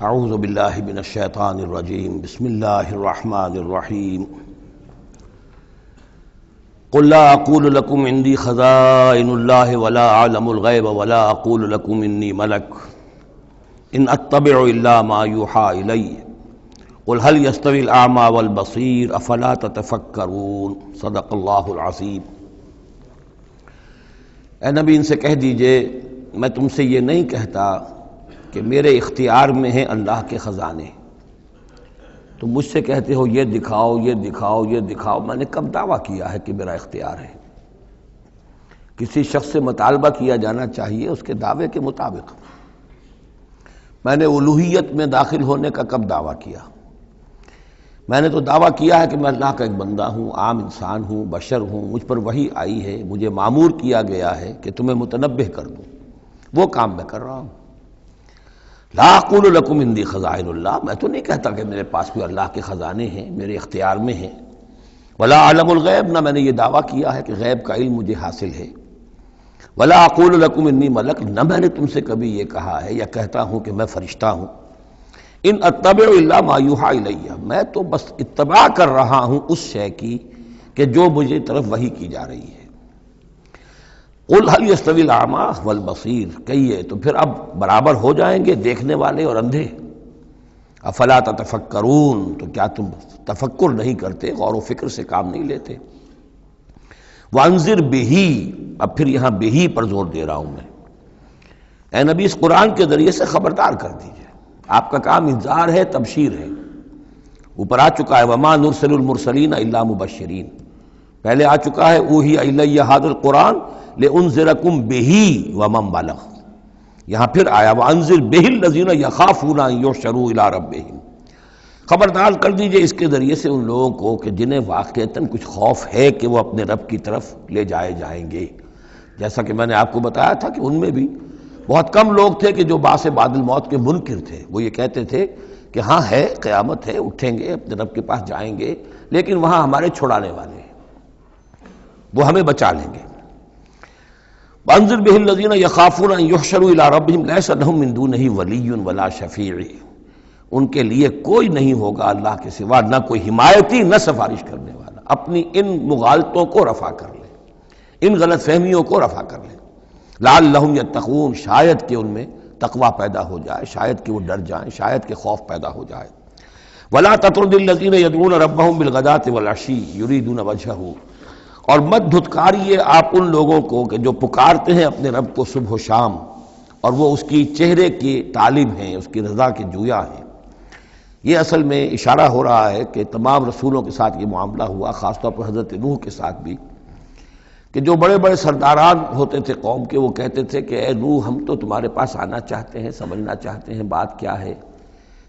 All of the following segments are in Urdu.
اعوذ باللہ من الشیطان الرجیم بسم اللہ الرحمن الرحیم قل لا اقول لکم عندی خزائن اللہ ولا اعلم الغیب ولا اقول لکم انی ملک ان اتبع الا ما یوحی الی قل هل یستوی الاعمی والبصیر افلا تتفکرون صدق اللہ العظیم۔ اے نبی ان سے کہہ دیجئے میں تم سے یہ نہیں کہتا کہ میرے اختیار میں ہیں اللہ کے خزانے، تم مجھ سے کہتے ہو یہ دکھاؤ یہ دکھاؤ یہ دکھاؤ۔ میں نے کب دعویٰ کیا ہے کہ میرا اختیار ہے؟ کسی شخص سے مطالبہ کیا جانا چاہیے اس کے دعوے کے مطابق۔ میں نے الوہیت میں داخل ہونے کا کب دعویٰ کیا؟ میں نے تو دعویٰ کیا ہے کہ میں اللہ کا ایک بندہ ہوں، عام انسان ہوں، بشر ہوں، مجھ پر وحی آئی ہے، مجھے مامور کیا گیا ہے کہ تمہیں متنبہ کر دوں، وہ کام میں کر رہا ہوں۔ لا اقول لکم عندی خزائن اللہ، میں تو نہیں کہتا کہ میرے پاس کوئی اللہ کے خزانے ہیں، میرے اختیار میں ہیں۔ ولا اعلم الغیب، نہ میں نے یہ دعویٰ کیا ہے کہ غیب کا علم مجھے حاصل ہے۔ ولا اقول لکم انی ملک، نہ میں نے تم سے کبھی یہ کہا ہے یا کہتا ہوں کہ میں فرشتہ ہوں۔ ان اتبع الا ما یوحی الی، میں تو بس اتباع کر رہا ہوں اس شے کی کہ جو مجھے طرف وحی کی جا رہی ہے۔ قل هل یستوی الاعمی والبصیر، کہیے تو پھر اب برابر ہو جائیں گے دیکھنے والے اور اندھے؟ افلا تتفکرون، تو کیا تم تفکر نہیں کرتے، غور و فکر سے کام نہیں لیتے؟ وانذر بہ، اب پھر یہاں بہ پر زور دے رہا ہوں میں۔ اے نبی اس قرآن کے ذریعے سے خبردار کر دیجئے، آپ کا کام انذار ہے، تبشیر ہے۔ اوپر آ چکا ہے وما نرسل المرسلین الا مبشرین، پہلے آ چکا ہے اوحی الی ھذا القرآن لانذرکم بہ ومن بلغ، یہاں پھر آیا وانذر بہ الذین یخافون ان یحشروا الی ربہم، خبردار کر دیجئے اس کے ذریعے سے ان لوگوں کو کہ جنہیں واقعتاً کچھ خوف ہے کہ وہ اپنے رب کی طرف لے جائے جائیں گے۔ جیسا کہ میں نے آپ کو بتایا تھا کہ ان میں بھی بہت کم لوگ تھے کہ جو بعث بعد الموت کے منکر تھے، وہ یہ کہتے تھے کہ ہاں ہے، قیامت ہے، اٹھیں گے، اپنے رب کے پاس جائیں گے، لیکن وہاں ہمارے چھڑانے والے ہیں، وہ ہمیں بچا لیں گے۔ وانذر بہ الذین یخافون ان یحشروا الی ربہم لیس لہم من دونہ ولی ولا شفیع، ان کے لیے کوئی نہیں ہوگا اللہ کے سوا، نہ کوئی حمایتی نہ سفارش کرنے والا۔ اپنی ان مغالطوں کو رفع کر لیں، ان غلط فہمیوں کو رفع کر لیں۔ لعلہم یتقون، شاید کہ ان میں تقوی پیدا ہو جائے، شاید کہ وہ ڈر جائیں، شاید کہ خوف پیدا ہو جائے۔ ولا تطرد الذین یدعون ربہم بالغداۃ والعشی یریدون وجہہ، اور مت دھتکاریے آپ ان لوگوں کو کہ جو پکارتے ہیں اپنے رب کو صبح و شام اور وہ اس کی چہرے کی طالب ہیں، اس کی رضا کے جویا ہیں۔ یہ اصل میں اشارہ ہو رہا ہے کہ تمام رسولوں کے ساتھ یہ معاملہ ہوا، خاص طور پر حضرت نوح کے ساتھ بھی، کہ جو بڑے بڑے سرداران ہوتے تھے قوم کے، وہ کہتے تھے کہ اے نوح ہم تو تمہارے پاس آنا چاہتے ہیں، سمجھنا چاہتے ہیں بات کیا ہے،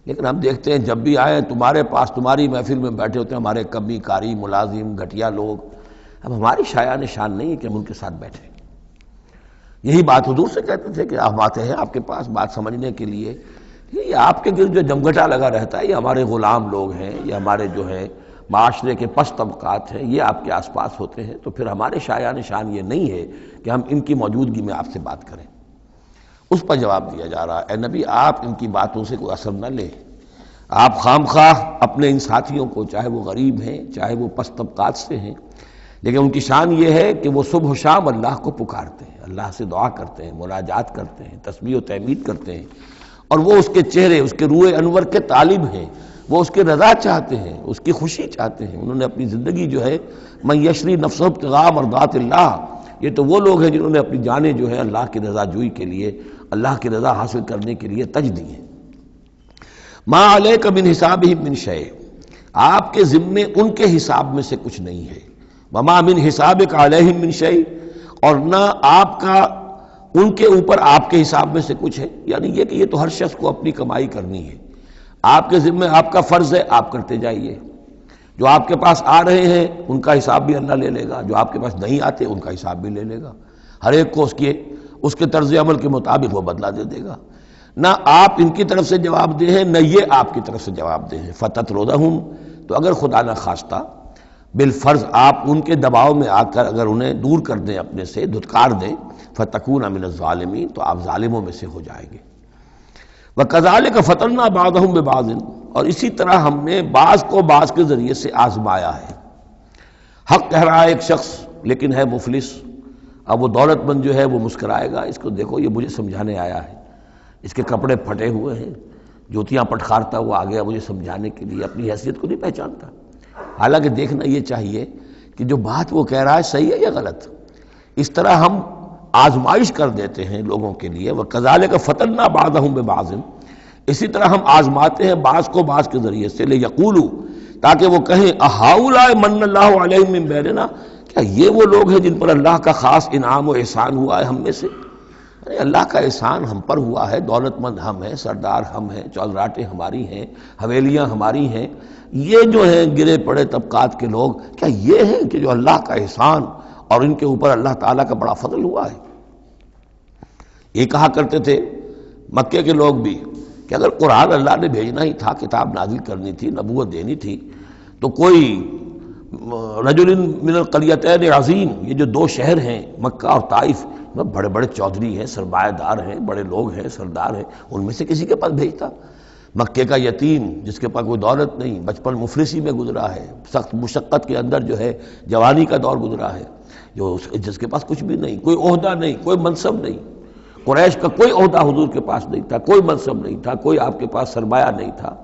لیکن ہم دیکھتے ہیں جب بھی آئیں تمہارے پاس، تمہاری محفل میں بیٹھے ہوتے ہیں ہمارے کمی کاری ملازم گھٹیا لوگ، اب ہماری شایان نشان نہیں ہے کہ ہم ان کے ساتھ بیٹھیں۔ یہی بات حضور سے کہتے تھے کہ ہم آتے ہیں آپ کے پاس بات سمجھنے کے لیے، یہ آپ کے گرد جو جمگھٹا لگا رہتا ہے یہ ہمارے غلام لوگ ہیں، یہ ہمارے جو ہیں معاشرے کے پست طبقات ہیں، یہ آپ کے آس پاس ہوتے ہیں، تو پھر ہمارے شایان نشان یہ نہیں ہے کہ ہم ان کی موجودگی میں آپ سے بات کریں۔ اس پر جواب دیا جا رہا ہے اے نبی آپ ان کی باتوں سے کوئی اثر نہ لیں، آپ خام خواہ اپنے ان ساتھیوں کو، چاہے وہ غریب ہیں چاہے وہ پست طبقات سے ہیں، لیکن ان کی شان یہ ہے کہ وہ صبح و شام اللہ کو پکارتے ہیں، اللہ سے دعا کرتے ہیں، مناجات کرتے ہیں، تسبیح و تحمید کرتے ہیں، اور وہ اس کے چہرے، اس کے روح انور کے طالب ہیں، وہ اس کی رضا چاہتے ہیں، اس کی خوشی چاہتے ہیں۔ انہوں نے اپنی زندگی جو ہے من یشری نفسہ ابتغاء مرضات اللہ، یہ تو وہ لوگ ہیں جنہوں نے اپنی جانیں جو ہے اللہ کی رضا جوئی کے لیے، اللہ کی رضا حاصل کرنے کے لیے تج دی ہیں۔ ما علیک من حسابہم من شیء، آپ کے ذمے ان کے حساب میں سے کچھ نہیں ہے۔ وما من حسابک علیہم من شیء، اور نہ آپ کا ان کے اوپر آپ کے حساب میں سے کچھ ہے، یعنی یہ کہ یہ تو ہر شخص کو اپنی کمائی کرنی ہے، آپ کے ذمہ آپ کا فرض ہے، آپ کرتے جائیے۔ جو آپ کے پاس آ رہے ہیں ان کا حساب بھی اللہ لے لے گا، جو آپ کے پاس نہیں آتے ان کا حساب بھی لے لے گا، ہر ایک کو اس کے طرز عمل کے مطابق وہ بدلہ دے دے گا۔ نہ آپ ان کی طرف سے جواب دہ ہیں، نہ یہ آپ کی طرف سے جواب دہ ہیں۔ فتطردہم، تو اگر خدا نہ خواستہ بالفرض آپ ان کے دباؤ میں آ کر اگر انہیں دور کر دیں اپنے سے، دھتکار دیں، فتکون من الظالمین، تو آپ ظالموں میں سے ہو جائیں گے۔ وَكَذَلِكَ فَتَنَّا بَعْضَهُم بِبَعْضٍ، اور اسی طرح ہم نے بعض کو بعض کے ذریعے سے آزمایا ہے۔ حق کہہ رہا ہے ایک شخص لیکن ہے مفلس، اب وہ دولت مند جو ہے وہ مسکرائے گا، اس کو دیکھو یہ مجھے سمجھانے آیا ہے، اس کے کپڑے پھٹے ہوئے ہیں، جوتیاں پٹخارتا ہوا آ گیا مجھے سمجھانے کے لیے، اپنی حیثیت کو نہیں پہچانتا۔ حالانکہ دیکھنا یہ چاہیے کہ جو بات وہ کہہ رہا ہے صحیح ہے یا غلط۔ اس طرح ہم آزمائش کر دیتے ہیں لوگوں کے لیے، وَكَذَلِكَ فَتَنَّا بَعْضَهُم بِبَعْضٍ، اسی طرح ہم آزماتے ہیں بعض کو بعض کے ذریعے سے، لِيَقُولُوا، تاکہ وہ کہیں أَهَٰؤُلَاءِ مَنَّ اللَّهُ عَلَيْهِم مِّن بَيْنِنَا، کیا یہ وہ لوگ ہیں جن پر اللہ کا خاص انعام و احسان ہوا ہے ہم میں سے؟ اللہ کا احسان ہم پر ہوا ہے، دولت مند ہم ہیں، سردار ہم ہیں، چودراٹیں ہماری ہیں، حویلیاں ہماری ہیں، یہ جو ہیں گرے پڑے طبقات کے لوگ، کیا یہ ہیں کہ جو اللہ کا احسان اور ان کے اوپر اللہ تعالیٰ کا بڑا فضل ہوا ہے؟ یہ کہا کرتے تھے مکے کے لوگ بھی کہ اگر قرآن اللہ نے بھیجنا ہی تھا، کتاب نازل کرنی تھی، نبوت دینی تھی، تو کوئی رجل من القریتین عظیم، یہ جو دو شہر ہیں مکہ اور طائف، بڑے بڑے چودھری ہیں، سرمایہ دار ہیں، بڑے لوگ ہیں، سردار ہیں، ان میں سے کسی کے پاس بھیجتا۔ مکے کا یتیم جس کے پاس کوئی دولت نہیں، بچپن مفلسی میں گزرا ہے، سخت مشقت کے اندر جو ہے جوانی کا دور گزرا ہے، جس کے پاس کچھ بھی نہیں، کوئی عہدہ نہیں، کوئی منصب نہیں، قریش کا کوئی عہدہ حضور کے پاس نہیں تھا، کوئی منصب نہیں تھا، کوئی آپ کے پاس سرمایہ نہیں تھا،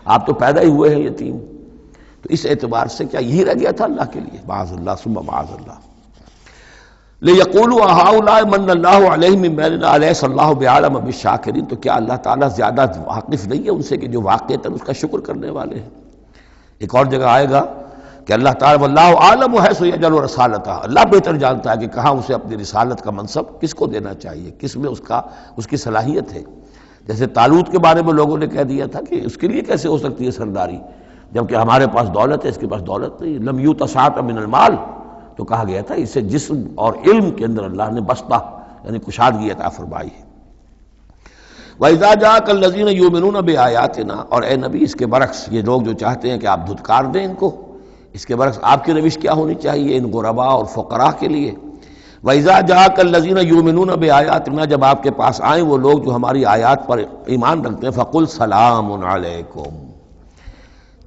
آپ تو پیدا ہی ہوئے ہیں یتیم، تو اس اعتبار سے کیا یہی رہ گیا تھا اللہ کے لیے؟ معاذ اللہ ثم معاذ اللہ۔ لِيَقُولُوا أَهَٰؤُلَاءِ مَنَّ اللَّهُ عَلَيْهِم مِّن بَيْنِنَا أَلَيْسَ اللَّهُ بِأَعْلَمَ بِالشَّاكِرِينَ، تو کیا اللہ تعالیٰ زیادہ واقف نہیں ہے ان سے کہ جو واقعتاً اس کا شکر کرنے والے ہیں؟ ایک اور جگہ آئے گا کہ اللہ تعالیٰ وَاللَّهُ أَعْلَمُ حَيْثُ يَجْعَلُ رِسَالَتَهُ، اللہ بہتر جانتا ہے کہ کہاں اسے اپنی رسالت کا منصب کس کو دینا چاہیے، کس میں اس کی صلاحیت ہے۔ جیسے طالوت کے بارے میں لوگوں نے کہہ دیا تھا کہ اس کے لیے کیسے ہو سکتی ہے سرداری، جبکہ ہمارے پاس دولت ہے، اس کے پاس دولت نہیں، لم یؤت سعۃ من المال، تو کہا گیا تھا اسے جسم اور علم کے اندر اللہ نے بسطہ یعنی کشادگی عطا فرمائی ہے۔ وَإِذَا جَاءَكَ الَّذِينَ يُؤْمِنُونَ بِآيَاتِنَا، اور اے نبی اس کے برعکس یہ لوگ جو چاہتے ہیں کہ آپ دھتکار دیں ان کو، اس کے برعکس آپ کی روش کیا ہونی چاہیے ان غرباء اور فقراء کے لیے؟ وَإِذَا جَاءَكَ الَّذِينَ يُؤْمِنُونَ بِآيَاتِنَا، جب آپ کے پاس آئیں وہ لوگ جو ہماری آیات پر ایمان رکھتے ہیں، فَقُلْ سَلَامٌ عَلَيْكُمْ،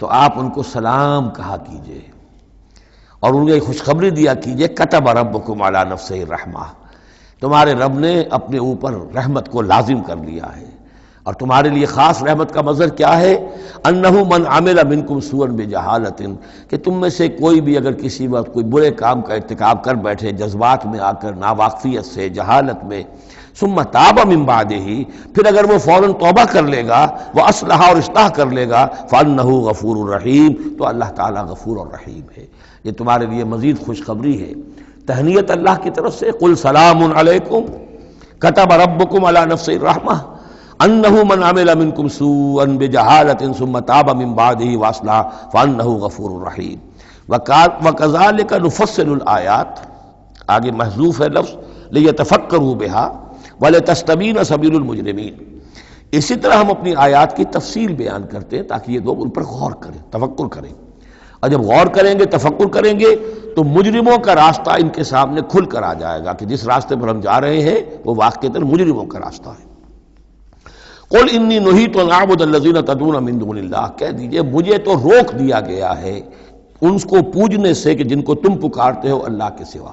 تو آپ ان کو سلام کہا کیجئے اور انہیں خوشخبری دیا کیجئے، کتب ربکم علی نفسہ الرحمہ، تمہارے رب نے اپنے اوپر رحمت کو لازم کر لیا ہے، اور تمہارے لیے خاص رحمت کا مظہر کیا ہے؟ انہ من عمل منکم سوءا بجہالۃ، کہ تم میں سے کوئی بھی اگر کسی وقت کوئی برے کام کا ارتکاب کر بیٹھے، جذبات میں آ کر، ناواقفیت سے، جہالت میں، ثم تاب من بعدہ، پھر اگر وہ فوراً توبہ کر لے گا، وہ اصلح اور اصلاح کر لے گا، فانہ غفور الرحیم، تو اللہ تعالیٰ غفور الرحیم ہے۔ یہ تمہارے لیے مزید خوشخبری ہے، تہنیت اللہ کی طرف سے، قل سلام علیکم کتب ربکم علی نفسہ الرحمہ انہ من عمل منکم سوءا بجہالۃ ثم تاب من بعدہ واصلح فانہ غفور الرحیم۔ وکذالک نفصل الآیات، آگے محذوف ہے لفظ لیتفکروا بہا ولتستبین سبیل المجرمین، اسی طرح ہم اپنی آیات کی تفصیل بیان کرتے ہیں تاکہ یہ لوگ ان پر غور کریں، تفکر کریں، اور جب غور کریں گے، تفکر کریں گے، تو مجرموں کا راستہ ان کے سامنے کھل کر آ جائے گا کہ جس راستے پر ہم جا رہے ہیں وہ واقعتاً مجرموں کا راستہ ہے۔ قل انی نہیت ان اعبد الذین تدعون من دون اللہ، کہہ دیجئے مجھے تو روک دیا گیا ہے ان کو پوجنے سے کہ جن کو تم پکارتے ہو اللہ کے سوا،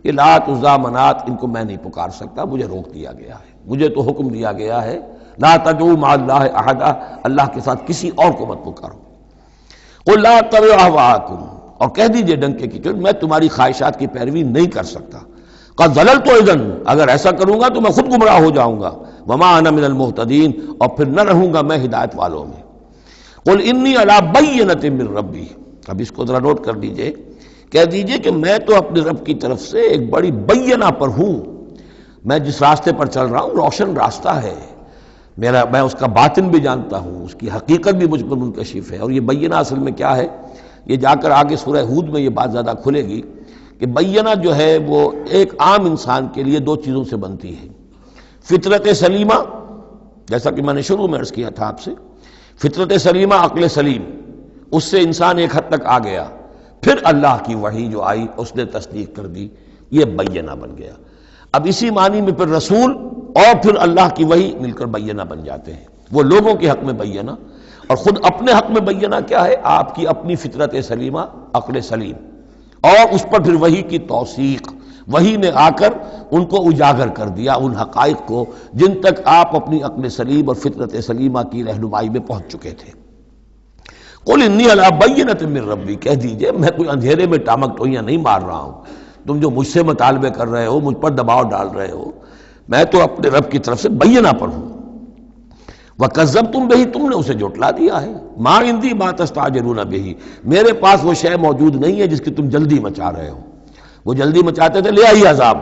یہ لات عزا منات ان کو میں نہیں پکار سکتا، مجھے روک دیا گیا ہے، مجھے تو حکم دیا گیا ہے لا تدعوا مع اللہ احدا، اللہ کے ساتھ کسی اور کو مت پکارو۔ قل لا اتبع اہواءکم، اور کہہ دیجئے ڈنکے کی چوٹ میں تمہاری خواہشات کی پیروی نہیں کر سکتا، قد ضللت اذا، اگر ایسا کروں گا تو میں خود گمراہ ہو جاؤں گا، وما انا من المہتدین، اور پھر نہ رہوں گا میں ہدایت والوں میں۔ قل انی علی بینۃ من ربی، اب اس کو ذرا نوٹ کر دیجئے، کہہ دیجئے کہ میں تو اپنے رب کی طرف سے ایک بڑی بینہ پر ہوں، میں جس راستے پر چل رہا ہوں روشن راستہ ہے، میں اس کا باطن بھی جانتا ہوں، اس کی حقیقت بھی مجھ پر منکشف ہے۔ اور یہ بینہ اصل میں کیا ہے، یہ جا کر آگے سورہ ہود میں یہ بات زیادہ کھلے گی کہ بینہ جو ہے وہ ایک عام انسان کے لیے دو چیزوں سے بنتی ہے، فطرت سلیمہ، جیسا کہ میں نے شروع میں عرض کیا تھا آپ سے، فطرت سلیمہ، عقل سلیم، اس سے انسان ایک حد تک آ گیا، پھر اللہ کی وحی جو آئی اس نے تصدیق کر دی، یہ بینہ بن گیا۔ اب اسی معنی میں پھر رسول اور پھر اللہ کی وحی مل کر بینہ بن جاتے ہیں۔ وہ لوگوں کے حق میں بینہ، اور خود اپنے حق میں بینہ کیا ہے؟ آپ کی اپنی فطرت سلیمہ، عقل سلیم، اور اس پر پھر وحی کی توثیق، وحی نے آ کر ان کو اجاگر کر دیا، ان حقائق کو جن تک آپ اپنی عقل سلیم اور فطرت سلیمہ کی رہنمائی میں پہنچ چکے تھے۔ قل انی علی بینۃ من ربی، کہہ دیجئے میں کوئی اندھیرے میں ٹامک ٹوئیاں نہیں مار رہا ہوں، تم جو مجھ سے مطالبے کر رہے ہو، مجھ پر دباؤ ڈال رہے ہو، میں تو اپنے رب کی طرف سے بینہ پر ہوں۔ وَكَذَّبْتُمْ بِهِ، تم نے اسے جھٹلا دیا ہے۔ مَا عِندِي مَا تَسْتَعْجِلُونَ بِهِ، میرے پاس وہ شے موجود نہیں ہے جس کی تم جلدی مچا رہے ہو۔ وہ جلدی مچاتے تھے، لے آئیے عذاب،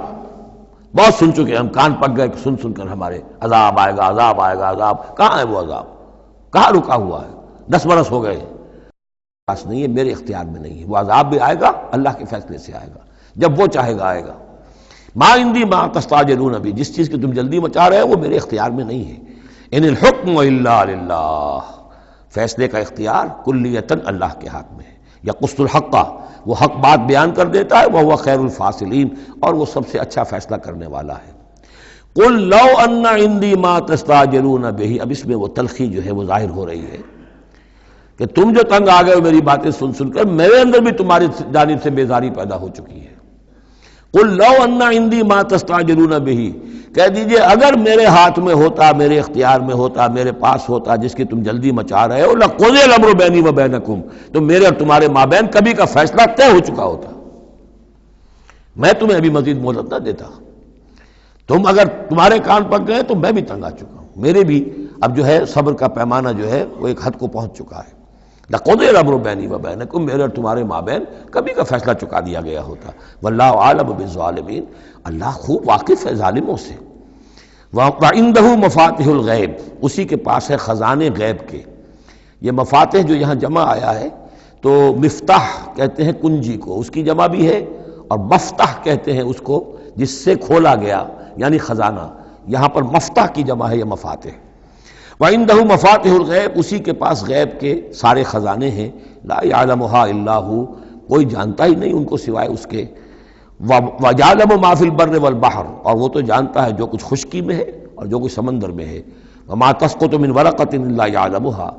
بہت سن چکے ہم، کان پک گئے سن سن کر ہمارے، عذاب آئے گا، عذاب آئے گا، عذاب کہاں ہے؟ وہ عذاب کہاں رکا ہوا ہے؟ 10 برس ہو گئے، پاس نہیں ہے، میرے اختیار میں نہیں ہے۔ وہ عذاب بھی آئے گا، اللہ کے فیصلے سے آئے گا، جب وہ چاہے گا آئے گا۔ ما عندی ما تستعجلون بھی، جس چیز کی تم جلدی مچا رہے ہو وہ میرے اختیار میں نہیں ہے۔ ان الحکم الا للہ، فیصلے کا اختیار کلیتاً اللہ کے ہاتھ میں ہے۔ یقص الحق، وہ حق بات بیان کر دیتا ہے، وہو خیر الفاصلین، اور وہ سب سے اچھا فیصلہ کرنے والا ہے۔ قل لو ان عندی ما تستعجلون به، اب اس میں وہ تلخی جو ہے وہ ظاہر ہو رہی ہے کہ تم جو تنگ آ گئے ہو میری باتیں سن سن کر، میرے اندر بھی تمہاری جانب سے بیزاری پیدا ہو چکی ہے۔ قل لو ان عندی ما تستعجلون به، کہہ دیجئے اگر میرے ہاتھ میں ہوتا، میرے اختیار میں ہوتا، میرے پاس ہوتا جس کی تم جلدی مچا رہے ہو، لقضی الامر بینی و بینکم، تو میرے اور تمہارے مابین کبھی کا فیصلہ طے ہو چکا ہوتا، میں تمہیں ابھی مزید مہلت نہ دیتا۔ تم اگر تمہارے کان پک گئے تو میں بھی تنگ آ چکا ہوں، میرے بھی اب جو ہے صبر کا پیمانہ جو ہے وہ ایک حد کو پہنچ چکا ہے۔ لقضی الامر بینی و بینکم، میرے اور تمہارے مابین کبھی کا فیصلہ چکا دیا گیا ہوتا۔ واللہ عالم بالظالمین، اللہ خوب واقف ہے ظالموں سے۔ وَعِندَهُ مَفَاتِحُ الْغَیب، اسی کے پاس ہے خزانے غیب کے۔ یہ مفاتح جو یہاں جمع آیا ہے تو مفتاح کہتے ہیں کنجی کو، اس کی جمع بھی ہے، اور مفتاح کہتے ہیں اس کو جس سے کھولا گیا، یعنی خزانہ۔ یہاں پر مفتاح کی جمع ہے یا مفاتح۔ وَعِندَهُ مَفَاتِحُ الْغَیب، اسی کے پاس غیب کے سارے خزانے ہیں۔ لا يعلمها الا هو، کوئی جانتا ہی نہیں ان کو سوائے اس کے۔ وَيَعْلَمُ مَا فِي الْبَرِّ وَالْبَحْرِ، اور وہ تو جانتا ہے جو کچھ خشکی میں ہے اور جو کچھ سمندر میں ہے۔ وَمَا تَسْقُطُ مِنْ وَرَقَةٍ إِلَّا يَعْلَمُهَا،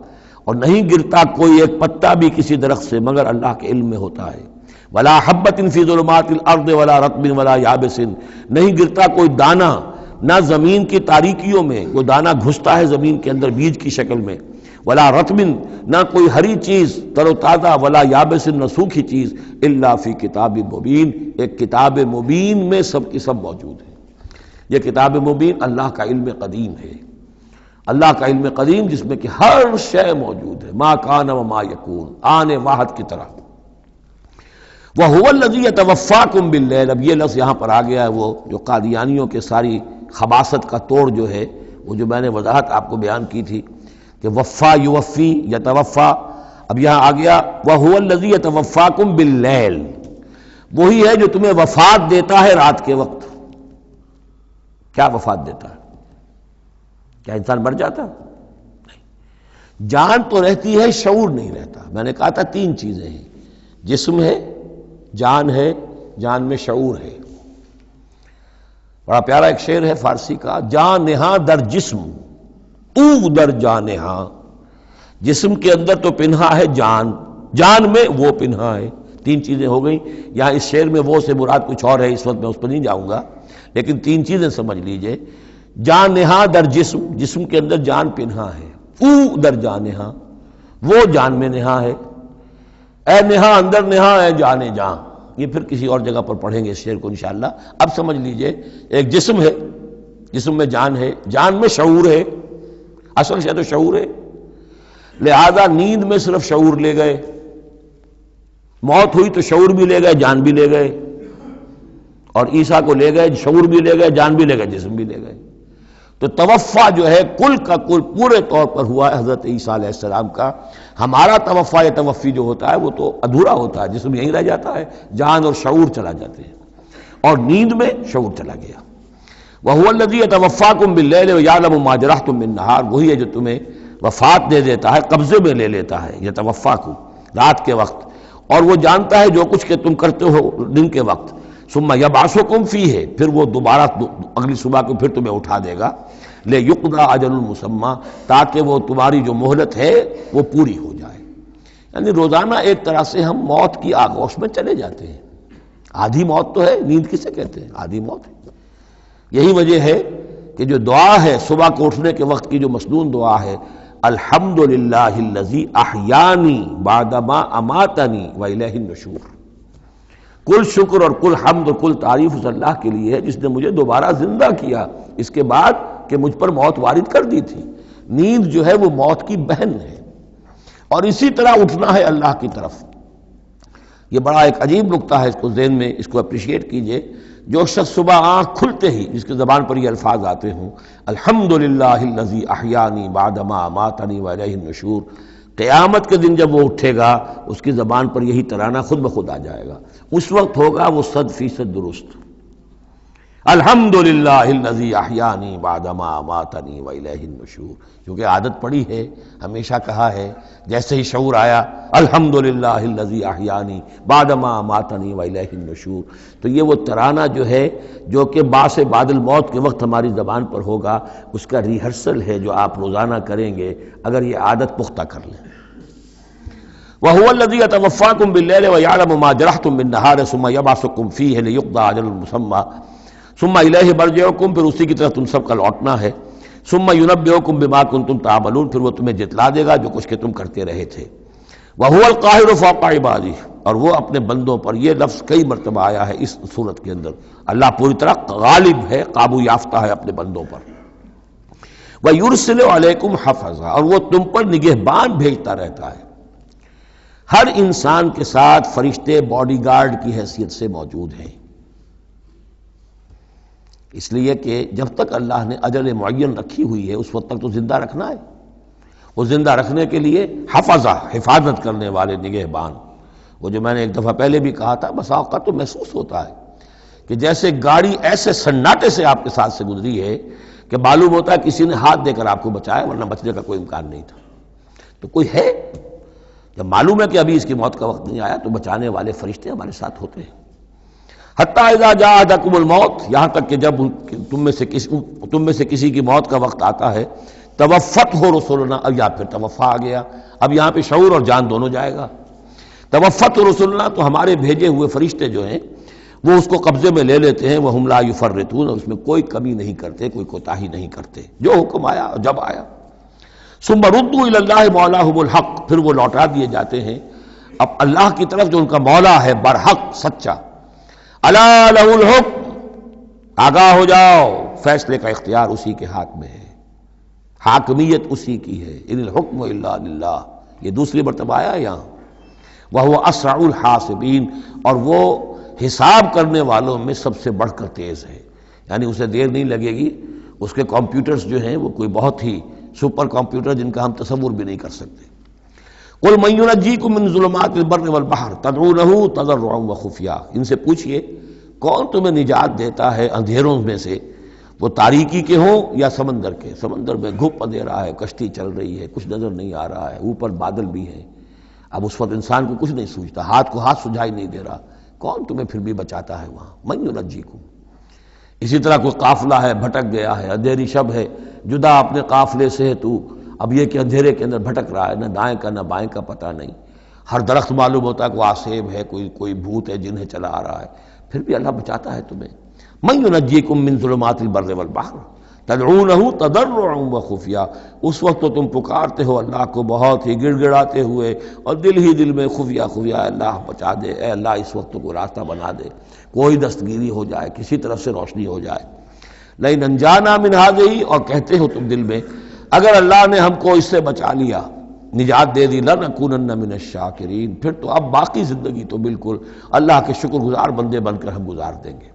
اور نہیں گرتا کوئی ایک پتا بھی کسی درخت سے مگر اللہ کے علم میں ہوتا ہے۔ وَلَا حَبَّةٍ فِي ظُلُمَاتِ الْأَرْضِ وَلَا رَطْبٍ وَلَا يَابِسٍ، نہیں گرتا کوئی دانہ نہ زمین کی تاریکیوں میں، وہ دانہ گھستا ہے زمین کے اندر بیج کی شکل میں، ولا رطبن، نہ کوئی ہری چیز تر و تازہ، ولا یابس، نہ سوکھی چیز، الا فی کتاب مبین، ایک کتاب مبین میں سب کی سب موجود ہے۔ یہ کتاب مبین اللہ کا علم قدیم ہے، اللہ کا علم قدیم جس میں کہ ہر شے موجود ہے، ما کان و ما یکون، آن واحد کی طرح۔ وَهُوَ الَّذِي يَتَوَفَّاكُم بِاللَّيْلِ، اب یہ لفظ یہاں پر آ گیا ہے، وہ جو قادیانیوں کے ساری خباثت کا توڑ جو ہے، وہ جو میں نے وضاحت آپ کو بیان کی تھی کہ وفا یوفی یتوفا، اب یہاں آ گیا وَهُوَ الَّذِي يَتَوَفَّاكُم بِاللَّيْلِ، وہی ہے جو تمہیں وفات دیتا ہے رات کے وقت۔ کیا وفات دیتا ہے؟ کیا انسان مر جاتا؟ نہیں، جان تو رہتی ہے، شعور نہیں رہتا۔ میں نے کہا تھا 3 چیزیں ہیں، جسم ہے، جان ہے، جان میں شعور ہے۔ بڑا پیارا ایک شعر ہے فارسی کا، جان نہاں در جسم او در جان نہاں، جسم کے اندر تو پنہا ہے جان، جان میں وہ پنہا ہے۔ 3 چیزیں ہو گئیں۔ یہاں اس شعر میں وہ سے مراد کچھ اور ہے، اس وقت میں اس پر نہیں جاؤں گا، لیکن 3 چیزیں سمجھ لیجئے۔ جان نہاں در جسم، جسم کے اندر جان پنہا ہے، او در جان نہاں، وہ جان میں نہاں ہے۔ اے نہاں اندر نہاں اے جانے جاں، یہ پھر کسی اور جگہ پر پڑھیں گے اس شعر کو انشاءاللہ۔ اب سمجھ لیجئے، ایک جسم ہے، جسم میں جان ہے، جان میں شعور ہے، اصل شے تو شعور ہے، لہذا نیند میں صرف شعور لے گئے، موت ہوئی تو شعور بھی لے گئے، جان بھی لے گئے، اور عیسیٰ کو لے گئے، شعور بھی لے گئے، جان بھی لے گئے، جسم بھی لے گئے۔ تو توفع جو ہے کل کا کل پورے طور پر ہوا ہے حضرت عیسیٰ علیہ السلام کا۔ ہمارا توفع توفی جو ہوتا ہے وہ تو ادھورا ہوتا ہے، جسم یہیں رہ جاتا ہے، جان اور شعور چلا جاتے ہیں، اور نیند میں شعور چلا گیا۔ وَهُوَ الَّذِي يَتَوَفَّاكُم بِاللَّيْلِ وَيَعْلَمُ مَا جَرَحْتُم بِالنَّهَارِ، وہی ہے جو تمہیں وفات دے دیتا ہے، قبضے میں لے لیتا ہے، یتوفاکم رات کے وقت، اور وہ جانتا ہے جو کچھ کہ تم کرتے ہو دن کے وقت۔ ثم یبعثکم فیہ، پھر وہ دوبارہ اگلی صبح کو پھر تمہیں اٹھا دے گا، لیقضی اجل مسمی، تاکہ وہ تمہاری جو مہلت ہے وہ پوری ہو جائے۔ یعنی روزانہ ایک طرح سے ہم موت کی آغوش میں چلے جاتے ہیں۔ آدھی موت تو ہے، نیند کسے کہتے ہیں؟ آدھی موت ہے۔ یہی وجہ ہے کہ جو دعا ہے صبح کو اٹھنے کے وقت کی، جو مسنون دعا ہے، الحمدللہ الذی احیانی بعدما اماتنی والیہ النشور، کل شکر اور کل حمد اور کل تعریف اس اللہ کے لیے ہے جس نے مجھے دوبارہ زندہ کیا اس کے بعد کہ مجھ پر موت وارد کر دی تھی۔ نیند جو ہے وہ موت کی بہن ہے، اور اسی طرح اٹھنا ہے اللہ کی طرف۔ یہ بڑا ایک عجیب نکتہ ہے، اس کو ذہن میں اس کو اپریشیٹ کیجئے۔ جو شخص صبح آنکھ کھلتے ہی جس کی زبان پر یہ الفاظ آتے ہوں، الحمدللہ الذی احیانی بعدما اماتنی والیہ النشور، قیامت کے دن جب وہ اٹھے گا اس کی زبان پر یہی ترانہ خود بخود آ جائے گا، اس وقت ہوگا وہ 100% درست۔ الحمدللہ الذی احیانی بعدما اماتنی والیہ النشور، کیونکہ عادت پڑی ہے، ہمیشہ کہا ہے، جیسے ہی شعور آیا الحمدللہ الذی احیانی بعدما اماتنی والیہ النشور، تو یہ وہ ترانہ جو ہے جو کہ باعث بعد الموت کے وقت ہماری زبان پر ہوگا، اس کا ریہرسل ہے جو آپ روزانہ کریں گے اگر یہ عادت پختہ کر لیں۔ وَهُوَ الَّذِي يَتَوَفَّاكُم بِاللَّيْلِ وَيَعْلَمُ مَا جَرَحْتُم بِالنَّهَارِ ثُمَّ يَبْعَثُكُم فِيهِ لِيُقْضَىٰ أَجَلٌ مُّسَمًّى ثُمَّ إِلَيْهِ مَرْجِعُكُم، پھر اسی کی طرف تم سب کا لوٹنا ہے۔ ثُمَّ يُنَبِّئُكُم بِمَا كُنتُمْ تَعْمَلُونَ، پھر وہ تمہیں جتلا دے گا جو کچھ کہ تم کرتے رہے تھے۔ وَهُوَ الْقَاهِرُ فَوْقَ عِبَادِهِ، اور وہ اپنے بندوں پر، یہ لفظ کئی مرتبہ آیا ہے اس صورت کے اندر، اللہ پوری طرح غالب ہے، قابو یافتہ ہے اپنے بندوں پر۔ وَيُرْسِلُ عَلَيْكُمْ حَفَظًا، اور وہ تم پر نگہبان بھیجتا رہتا ہے۔ ہر انسان کے ساتھ فرشتے باڈی گارڈ کی حیثیت سے موجود ہیں، اس لیے کہ جب تک اللہ نے اجل معین رکھی ہوئی ہے اس وقت تک تو زندہ رکھنا ہے۔ وہ زندہ رکھنے کے لیے حفظہ، حفاظت کرنے والے نگہبان، وہ جو میں نے ایک دفعہ پہلے بھی کہا تھا، بسا اوقات تو محسوس ہوتا ہے کہ جیسے گاڑی ایسے سناٹے سے آپ کے ساتھ سے گزری ہے کہ معلوم ہوتا ہے کسی نے ہاتھ دے کر آپ کو بچایا، ورنہ بچنے کا کوئی امکان نہیں تھا۔ تو کوئی ہے، جب معلوم ہے کہ ابھی اس کی موت کا وقت نہیں آیا تو بچانے والے فرشتے ہمارے ساتھ ہوتے ہیں۔ حتیٰ اذا جاء احدکم الموت، یہاں تک کہ جب تم میں سے کسی کی موت کا وقت آتا ہے، توفته رسلنا، اب یا پھر توفا آ گیا، اب یہاں پہ شعور اور جان دونوں جائے گا۔ توفته رسلنا، تو ہمارے بھیجے ہوئے فرشتے جو ہیں وہ اس کو قبضے میں لے لیتے ہیں، وہم لا یفرطون، اور اس میں کوئی کمی نہیں کرتے، کوئی کوتاہی نہیں کرتے، جو حکم آیا اور جب آیا۔ ثم ردوا الی اللہ مولاہم الحق، پھر وہ لوٹا دیے جاتے ہیں اب اللہ کی طرف جو ان کا مولا ہے برحق، سچا۔ الا لہ الحکم، آگاہ ہو جاؤ، فیصلے کا اختیار اسی کے ہاتھ میں ہے، حاکمیت اسی کی ہے، ان الحکم الا للہ، یہ دوسری مرتبہ آیا یہاں۔ وہو اسرع الحاسبین، اور وہ حساب کرنے والوں میں سب سے بڑھ کر تیز ہے، یعنی اسے دیر نہیں لگے گی، اس کے کمپیوٹرز جو ہیں وہ کوئی بہت ہی سپر کمپیوٹر جن کا ہم تصور بھی نہیں کر سکتے۔ قل من ینجیکم من ظلمات البر والبحر تدعونہ تضرعا وخفیا، ان سے پوچھئے کون تمہیں نجات دیتا ہے اندھیروں میں سے، وہ تاریکی کے ہوں یا سمندر کے، سمندر میں گھپ اندھیرا ہے، کشتی چل رہی ہے، کچھ نظر نہیں آ رہا ہے، اوپر بادل بھی ہیں، اب اس وقت انسان کو کچھ نہیں سوچتا، ہاتھ کو ہاتھ سجھائی نہیں دے رہا، کون تمہیں پھر بھی بچاتا ہے وہاں؟ من ینجیکم۔ اسی طرح کوئی قافلہ ہے، بھٹک گیا ہے، اندھیری شب ہے، جدا اپنے قافلے سے ہے تو اب یہ کہ اندھیرے کے اندر بھٹک رہا ہے، نہ دائیں کا نہ بائیں کا پتہ نہیں، ہر درخت معلوم ہوتا ہے کوئی آسیب ہے، کوئی بھوت ہے جنہیں چلا آ رہا ہے، پھر بھی اللہ بچاتا ہے تمہیں۔ من ینجیکم من ظلمات البر والبحر تدعونہ تضرعا وخفیا، اس وقت تو تم پکارتے ہو اللہ کو بہت ہی گڑ گڑاتے ہوئے اور دل ہی دل میں خفیہ خفیہ، اے اللہ بچا دے، اے اللہ اس وقت کو راستہ بنا دے، کوئی دستگیری ہو جائے، کسی طرف سے روشنی ہو جائے۔ لئن انجانا من ہذہ، اور کہتے ہو تم دل میں اگر اللہ نے ہم کو اس سے بچا لیا، نجات دے دی، لنکونن من الشاکرین، پھر تو اب باقی زندگی تو بالکل اللہ کے شکر گزار بندے بن کر ہم گزار دیں گے۔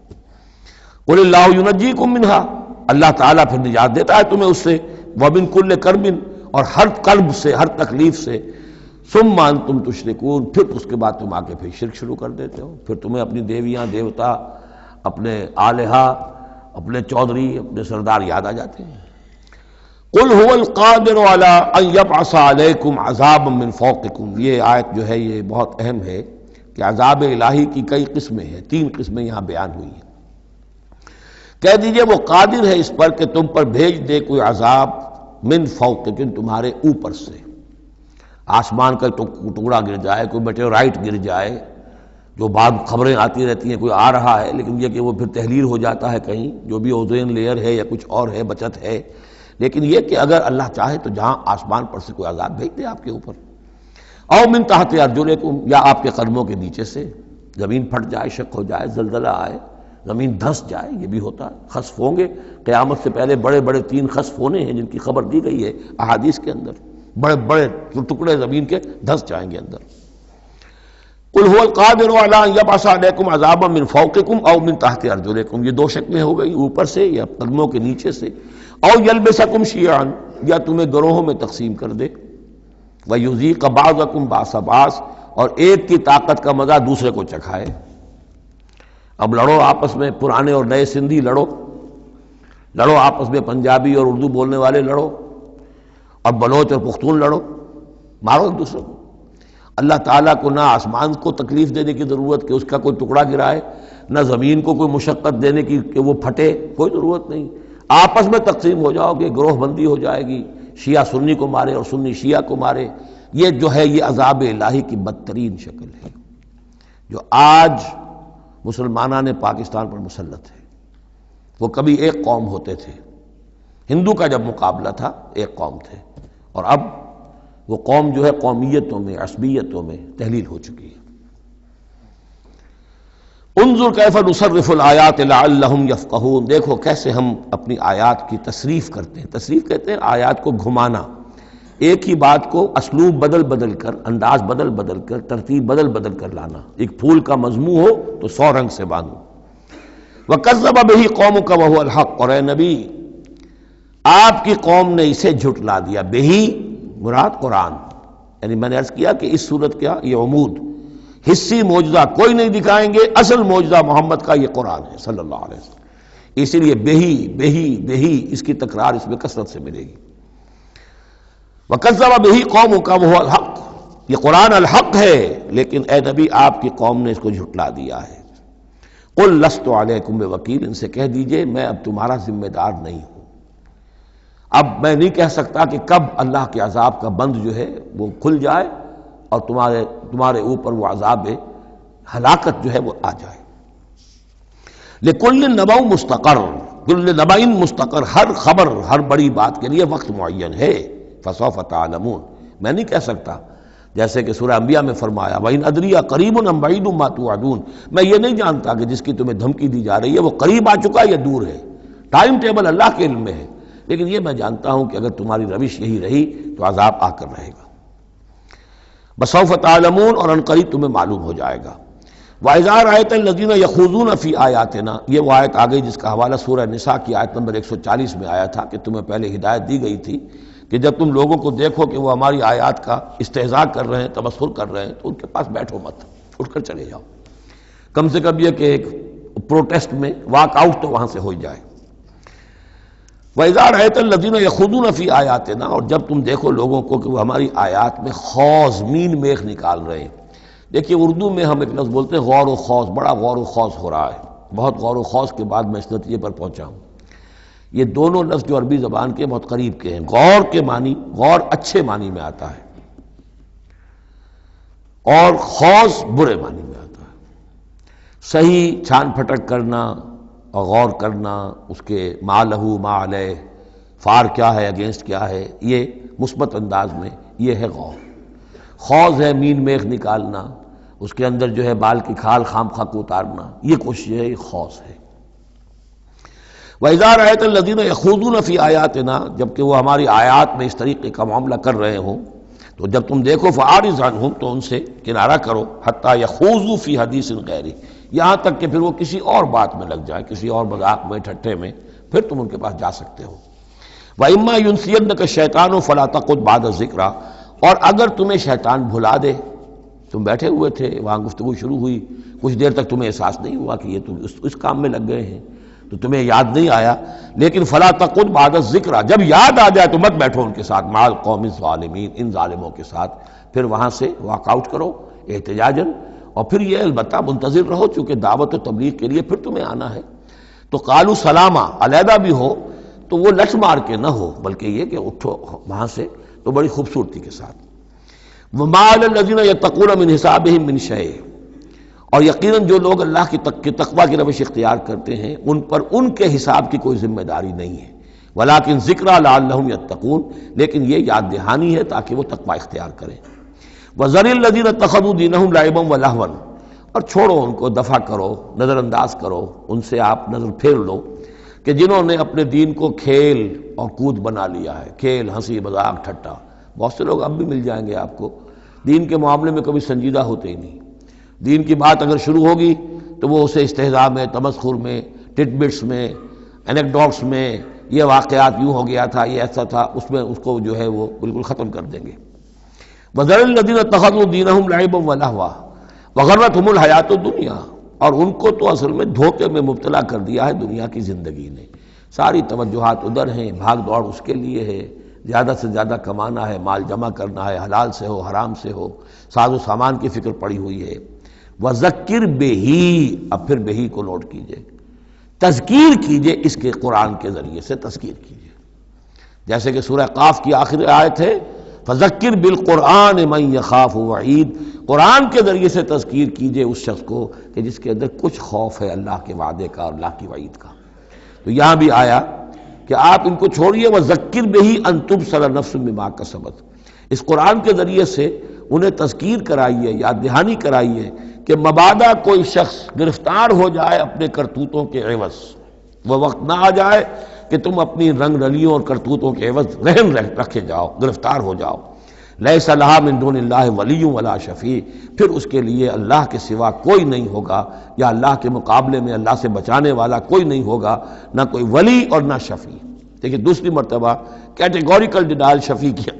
قل اللہ ینجیکم منہا، اللہ تعالیٰ پھر نجات دیتا ہے تمہیں اس سے، ومن کل کرب، اور ہر کرب سے، ہر تکلیف سے، ثم انتم تشرکون، پھر اس کے بعد تم آ کے پھر شرک شروع کر دیتے ہو، پھر تمہیں اپنی دیویاں دیوتا، اپنے آلہہ، اپنے چودھری، اپنے سردار یاد آ جاتے ہیں۔ قل هو القادر على ان يبعث عليكم عذابا من فوقكم، یہ آیت جو ہے یہ بہت اہم ہے کہ عذاب الہی کی کئی قسمیں ہیں، 3 قسمیں یہاں بیان ہوئی ہیں۔ کہہ دیجئے وہ قادر ہے اس پر کہ تم پر بھیج دے کوئی عذاب من فوقکم، تمہارے اوپر سے، آسمان کا ٹکڑا گر جائے، کوئی میٹیورائٹ گر جائے، جو بعد خبریں آتی رہتی ہیں کوئی آ رہا ہے، لیکن یہ کہ وہ پھر تحلیل ہو جاتا ہے کہیں، جو بھی اوزون لیئر ہے یا کچھ اور ہے بچت ہے، لیکن یہ کہ اگر اللہ چاہے تو جہاں آسمان پر سے کوئی عذاب بھیج دے آپ کے اوپر، او من تحت ارجلکم، یا آپ کے قدموں کے نیچے سے، زمین پھٹ جائے، شق ہو جائے، زلزلہ آئے، زمین دھنس جائے، یہ بھی ہوتا ہے، خسف ہوں گے، قیامت سے پہلے بڑے بڑے 3 خسف ہونے ہیں جن کی خبر دی گئی ہے احادیث کے اندر، بڑے بڑے ٹکڑے زمین کے دھنس جائیں گے اندر۔ قل هو القادر على ان يبعث عليكم عذابا من فوقكم او من تحت ارجلكم، یہ 2 شکلیں ہو گئی، اوپر سے یا قدموں کے نیچے سے، او يلبسكم شيعا، یا تمہیں گروہوں میں تقسیم کر دے، ويذيق بعضكم بعض بعض، اور ایک کی طاقت کا مزہ دوسرے کو چکھائے۔ اب لڑو آپس میں، پرانے اور نئے سندھی لڑو آپس میں، پنجابی اور اردو بولنے والے لڑو، اور بلوچ اور پختون لڑو، مارو ایک دوسرے کو۔ اللہ تعالیٰ کو نہ آسمان کو تکلیف دینے کی ضرورت کہ اس کا کوئی ٹکڑا گرائے، نہ زمین کو کوئی مشقت دینے کی کہ وہ پھٹے، کوئی ضرورت نہیں، آپس میں تقسیم ہو جاؤ گے، گروہ بندی ہو جائے گی، شیعہ سنی کو مارے اور سنی شیعہ کو مارے۔ یہ جو ہے یہ عذاب الہی کی بدترین شکل ہے جو آج مسلمانان پاکستان پر مسلط ہے۔ وہ کبھی ایک قوم ہوتے تھے، ہندو کا جب مقابلہ تھا ایک قوم تھے، اور اب وہ قوم جو ہے قومیتوں میں، عصبیتوں میں تحلیل ہو چکی ہے۔ انظر کیف نصرف الآیات لعلہم یفقہون، دیکھو کیسے ہم اپنی آیات کی تصریف کرتے ہیں۔ تصریف کہتے ہیں آیات کو گھمانا، ایک ہی بات کو اسلوب بدل بدل کر، انداز بدل بدل کر، ترتیب بدل بدل کر لانا۔ ایک پھول کا مضمون ہو تو 100 رنگ سے باندھو۔ وَكَذَّبَ بِهِ قَوْمُكَ وَهُوَ الْحَقُّ، اور اے نبی آپ کی قوم نے اسے جھٹلا دیا۔ بہی مراد قرآن، یعنی میں نے عرض کیا کہ اس صورت کیا یہ عمود، حصی معجزہ کوئی نہیں دکھائیں گے، اصل معجزہ محمد کا یہ قرآن ہے صلی اللہ علیہ وسلم، اسی لیے بہی بہی بہی اس کی تکرار اس میں کثرت سے ملے گی۔ وَكَذَّبَ بِهِ قَوْمُكَ وَهُوَ الْحَقُّ، یہ قرآن الحق ہے، لیکن اے نبی آپ کی قوم نے اس کو جھٹلا دیا ہے۔ قُلْ لَسْتُ عَلَيْكُمْ بِوَكِيلٍ، ان سے کہہ دیجئے میں اب تمہارا ذمہ دار نہیں ہوں۔ اب میں نہیں کہہ سکتا کہ کب اللہ کے عذاب کا بند جو ہے وہ کھل جائے اور تمہارے اوپر وہ عذاب ہلاکت جو ہے وہ آ جائے۔ لِكُلِّ نَبَوْ مُسْتَقَرٌ، كُلِّ نَبَإٍ مُسْتَقَرٌ، ہر خبر، ہر بڑی بات کے لیے وقت معین ہے۔ فَسَوْفَ تَعْلَمُونَ، میں نہیں کہہ سکتا، جیسے کہ سورہ انبیاء میں فرمایا وَإِنْ أَدْرِيَ قَرِيبٌ أَمْ بَعِيدٌ مَا تُوعَدُونَ، میں یہ نہیں جانتا کہ جس کی تمہیں دھمکی دی جا رہی ہے وہ قریب آ چکا ہے یا دور ہے، ٹائم ٹیبل اللہ کے علم میں ہے، لیکن یہ میں جانتا ہوں کہ اگر تمہاری روش یہی رہی تو عذاب آ کر رہے گا۔ بسوف تعلمون، اور ان قریب تمہیں معلوم ہو جائے گا۔ وَإِذَا رَأَيْتَ الَّذِينَ يَخُوضُونَ فِي آيَاتِنَا، یہ وہ آیت آ گئی جس کا حوالہ سورہ نساء کی آیت نمبر 140 میں آیا تھا کہ تمہیں پہلے ہدایت دی گئی تھی کہ جب تم لوگوں کو دیکھو کہ وہ ہماری آیات کا استہزاء کر رہے ہیں، تبصر کر رہے ہیں، تو ان کے پاس بیٹھو مت، اٹھ کر چلے جاؤ، کم سے کم یہ کہ ایک پروٹیسٹ میں واک آؤٹ تو وہاں سے ہو جائے۔ وَإِذَا رَأَيْتَ الَّذِينَ يَخُوضُونَ فِي آيَاتِنَا، اور جب تم دیکھو لوگوں کو کہ وہ ہماری آیات میں خوض، مین میخ نکال رہے ہیں۔ دیکھیے اردو میں ہم ایک لفظ بولتے ہیں غور و خوض، بڑا غور و خوض ہو رہا ہے، بہت غور و خوض کے بعد میں اس نتیجے پر پہنچا ہوں۔ یہ دونوں لفظ جو عربی زبان کے بہت قریب کے ہیں، غور کے معنی، غور اچھے معنی میں آتا ہے اور خوض برے معنی میں آتا ہے۔ صحیح چھان پھٹک کرنا اور غور کرنا، اس کے ما لہو ما علیہ، فار کیا ہے، اگینسٹ کیا ہے، یہ مثبت انداز میں یہ ہے غور۔ خوض ہے مین میخ نکالنا، اس کے اندر جو ہے بال کی کھال خام خواہ کو اتارنا، یہ کوشش ہے، یہ خوض ہے۔ وَإِذَا رَأَيْتَ الَّذِينَ يَخُوضُونَ فِي آيَاتِنَا، جبکہ وہ ہماری آیات میں اس طریقے کا معاملہ کر رہے ہوں تو جب تم دیکھو فَأَعْرِضْ عَنْهُمْ، تو ان سے کنارہ کرو، حَتَّى يَخُوضُوا فِي حَدِيثٍ غَيْرِهِ، یہاں تک کہ پھر وہ کسی اور بات میں لگ جائے، کسی اور مذاق میں، ٹھٹھے میں، پھر تم ان کے پاس جا سکتے ہو۔ وَإِمَّا يُنْسِيَنَّكَ الشَّيْطَانُ فَلَا تَقْعُدْ بَعْدَ الذِّكْرَىٰ، اور اگر تمہیں شیطان بھلا دے، تم بیٹھے ہوئے تھے وہاں گفتگو شروع ہوئی، کچھ دیر تک تمہیں احساس نہیں ہوا کہ یہ تم اس کام میں لگ گئے ہیں، تو تمہیں یاد نہیں آیا، لیکن فَلَا تَقْعُدْ بَعْدَ الذِّكْرَىٰ، جب یاد آ جائے تو مت بیٹھو ان کے ساتھ، مع القوم الظالمین، ان ظالموں کے ساتھ، پھر وہاں سے واک آؤٹ کرو احتجاجاً، اور پھر یہ البتہ منتظر رہو، چونکہ دعوت و تبلیغ کے لیے پھر تمہیں آنا ہے، تو قالوا سلاما، علیحدہ بھی ہو تو وہ لٹ مار کے نہ ہو، بلکہ یہ کہ اٹھو وہاں سے تو بڑی خوبصورتی کے ساتھ۔ وما علی الذین یتقون من حسابہم من شیء، اور یقیناً جو لوگ اللہ کی تقوی کی روش اختیار کرتے ہیں ان پر ان کے حساب کی کوئی ذمہ داری نہیں ہے، ولیکن ذکریٰ لعلہم یتقون، لیکن یہ یاد دہانی ہے تاکہ وہ تقوی اختیار کریں۔ وذر الذین اتخذوا دینہم لعبا ولہوا، اور چھوڑو ان کو، دفع کرو، نظر انداز کرو، ان سے آپ نظر پھیر لو کہ جنہوں نے اپنے دین کو کھیل اور کود بنا لیا ہے، کھیل، ہنسی مذاق، ٹھٹا۔ بہت سے لوگ اب بھی مل جائیں گے آپ کو دین کے معاملے میں کبھی سنجیدہ ہوتے ہی نہیں، دین کی بات اگر شروع ہوگی تو وہ اسے استہزاء میں، تمسخر میں، ٹٹ بٹس میں، اینیکڈوٹس میں، یہ واقعات یوں ہو گیا تھا، یہ ایسا تھا، اس میں اس کو جو ہے وہ بالکل ختم کر دیں گے۔ وَذَرِ الَّذِينَ اتَّخَذُوا دِينَهُمْ لَعِبًا وَلَهْوًا وَغَرَّتْهُمُ الْحَيَاةُ الدُّنْيَا، اور ان کو تو اصل میں دھوکے میں مبتلا کر دیا ہے دنیا کی زندگی نے، ساری توجہات ادھر ہیں، بھاگ دوڑ اس کے لیے ہے، زیادہ سے زیادہ کمانا ہے، مال جمع کرنا ہے، حلال سے ہو حرام سے ہو، ساز و سامان کی فکر پڑی ہوئی ہے۔ وَذَكِّرْ بِهِ، اب پھر بہی کو نوٹ کیجئے، تذکیر کیجئے، اس کے قرآن کے ذریعے سے تذکیر کیجئے، جیسے کہ سورہ قاف کی آخری آیت ہے فَذَكِّرْ بِالْقُرْآنِ مَنْ يَخَافُ وَعِيدٍ، قرآن کے ذریعے سے تذکیر کیجئے اس شخص کو کہ جس کے اندر کچھ خوف ہے اللہ کے وعدے کا اور اللہ کی وعید کا۔ تو یہاں بھی آیا کہ آپ ان کو چھوڑیے، وَذَكِّرْ بِهِ أَن تُبْصَرَ نَفْسٌ بِمَا كَسَبَتْ، اس قرآن کے ذریعے سے انہیں تذکیر کرائیے، یاد دہانی کرائیے کہ مبادا کوئی شخص گرفتار ہو جائے اپنے کرتوتوں کے عوض، وہ وقت نہ آ جائے کہ تم اپنی رنگ رلیوں اور کرتوتوں کے عوض رہن رکھے جاؤ، گرفتار ہو جاؤ۔ لیس لہا من دون اللہ ولی ولا شفیع، پھر اس کے لیے اللہ کے سوا کوئی نہیں ہوگا، یا اللہ کے مقابلے میں اللہ سے بچانے والا کوئی نہیں ہوگا، نہ کوئی ولی اور نہ شفیع۔ دیکھیں دوسری مرتبہ کیٹیگوریکل ڈینائل شفیع کی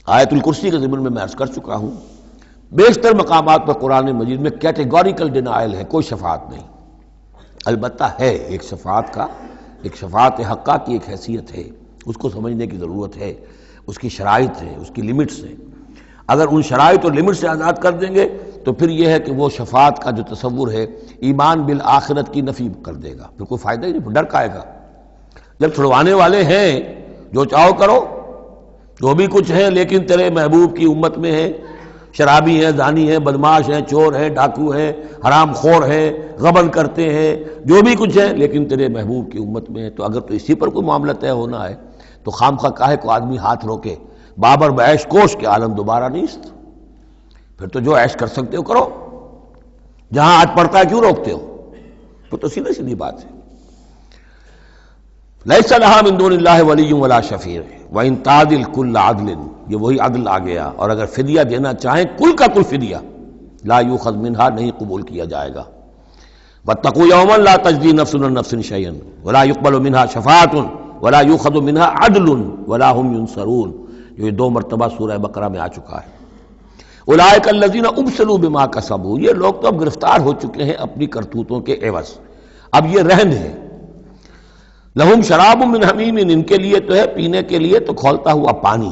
آیت الکرسی کے ضمن میں عرض کر چکا ہوں، بیشتر مقامات پر قرآن مجید میں کیٹیگوریکل ڈینائل ہے، کوئی شفاعت نہیں۔ البتہ ہے ایک شفاعت کا، ایک شفاعت حقہ کی ایک حیثیت ہے، اس کو سمجھنے کی ضرورت ہے، اس کی شرائط ہیں، اس کی لیمٹس ہیں۔ اگر ان شرائط اور لیمٹ سے آزاد کر دیں گے تو پھر یہ ہے کہ وہ شفاعت کا جو تصور ہے ایمان بالآخرت کی نفی کر دے گا، پھر کوئی فائدہ ہی نہیں، ڈر کا آئے گا۔ جب چھڑوانے والے ہیں جو چاہو کرو، جو بھی کچھ ہے، لیکن تیرے محبوب کی امت میں ہے، شرابی ہیں، زانی ہیں، بدماش ہیں، چور ہیں، ڈاکو ہیں، حرام خور ہیں، غبن کرتے ہیں، جو بھی کچھ ہے، لیکن تیرے محبوب کی امت میں ہے، تو اگر تو اسی پر کوئی معاملہ طے ہونا ہے تو خام خواہ کاہے کو آدمی ہاتھ روکے، بابر بعیش کوش کے عالم دوبارہ نیست، پھر تو جو عیش کر سکتے ہو کرو، جہاں آج پڑتا ہے کیوں روکتے ہو؟ تو سیدھی سیدھی بات ہے۔ لیس لہا من دون اللہ ولی ولا شفیع وان تعدل کل عدل، یہ وہی عدل آ گیا، اور اگر فدیہ دینا چاہیں کل کا کل فدیہ، لا یؤخذ منہا، نہیں قبول کیا جائے گا۔ واتقوا یوما لا تجزی نفس عن نفس شیئا ولا يقبل منها شفاعۃ ولا یؤخذ منها عدل ولا هم ينصرون، جو یہ 2 مرتبہ سورہ بقرہ میں آ چکا ہے۔ اولئک الذین ابسلوا بما کسبوا، یہ لوگ تو اب گرفتار ہو چکے ہیں اپنی کرتوتوں کے عوض، اب یہ رہن ہے۔ لہم شراب من حمیم، ان کے لیے تو ہے پینے کے لیے تو کھولتا ہوا پانی،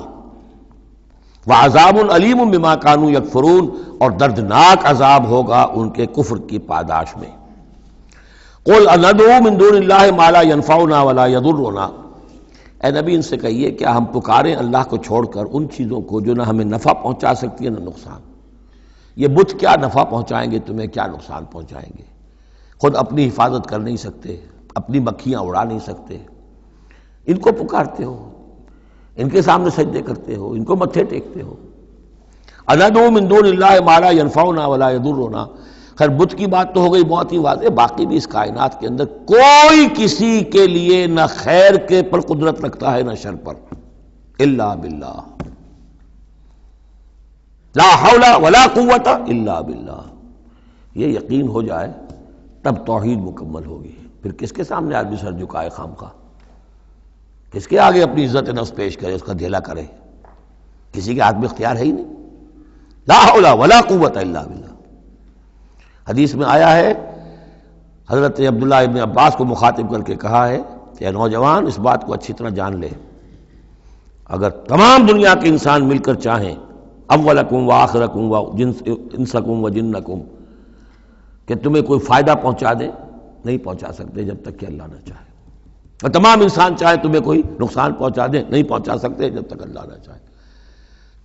وعذاب علیم بما کانوا یکفرون، اور دردناک عذاب ہوگا ان کے کفر کی پاداش میں۔ قل اندعو من دون اللہ ما لا ينفعنا ولا يضرنا، اے نبی ان سے کہیے کیا ہم پکاریں اللہ کو چھوڑ کر ان چیزوں کو جو نہ ہمیں نفع پہنچا سکتی ہے نہ نقصان؟ یہ بت کیا نفع پہنچائیں گے تمہیں، کیا نقصان پہنچائیں گے؟ خود اپنی حفاظت کر نہیں سکتے، اپنی مکھیاں اڑا نہیں سکتے، ان کو پکارتے ہو، ان کے سامنے سجدے کرتے ہو، ان کو متھے ٹیکتے ہو۔ اندعو من دون اللہ ما لا ينفعنا ولا يضرنا، خیر بت کی بات تو ہو گئی بہت ہی واضح، باقی بھی اس کائنات کے اندر کوئی کسی کے لیے نہ خیر کے پر قدرت رکھتا ہے نہ شر پر، الا باللہ، لا حول ولا قوت الا باللہ۔ یہ یقین ہو جائے تب توحید مکمل ہوگی، پھر کس کے سامنے آدمی سر جھکائے خام خواہ، کس کے آگے اپنی عزت نفس پیش کرے، اس کا دھیلا کرے؟ کسی کے ہاتھ میں اختیار ہے ہی نہیں، لا حول ولا قوت الا باللہ۔ حدیث میں آیا ہے، حضرت عبداللہ ابن عباس کو مخاطب کر کے کہا ہے کہ نوجوان اس بات کو اچھی طرح جان لے اگر تمام دنیا کے انسان مل کر چاہیں اولکم و آخرکم و انسکم و جنکم کہ تمہیں کوئی فائدہ پہنچا دیں، نہیں پہنچا سکتے جب تک کہ اللہ نہ چاہے، اور تمام انسان چاہے تمہیں کوئی نقصان پہنچا دیں، نہیں پہنچا سکتے جب تک اللہ نہ چاہے۔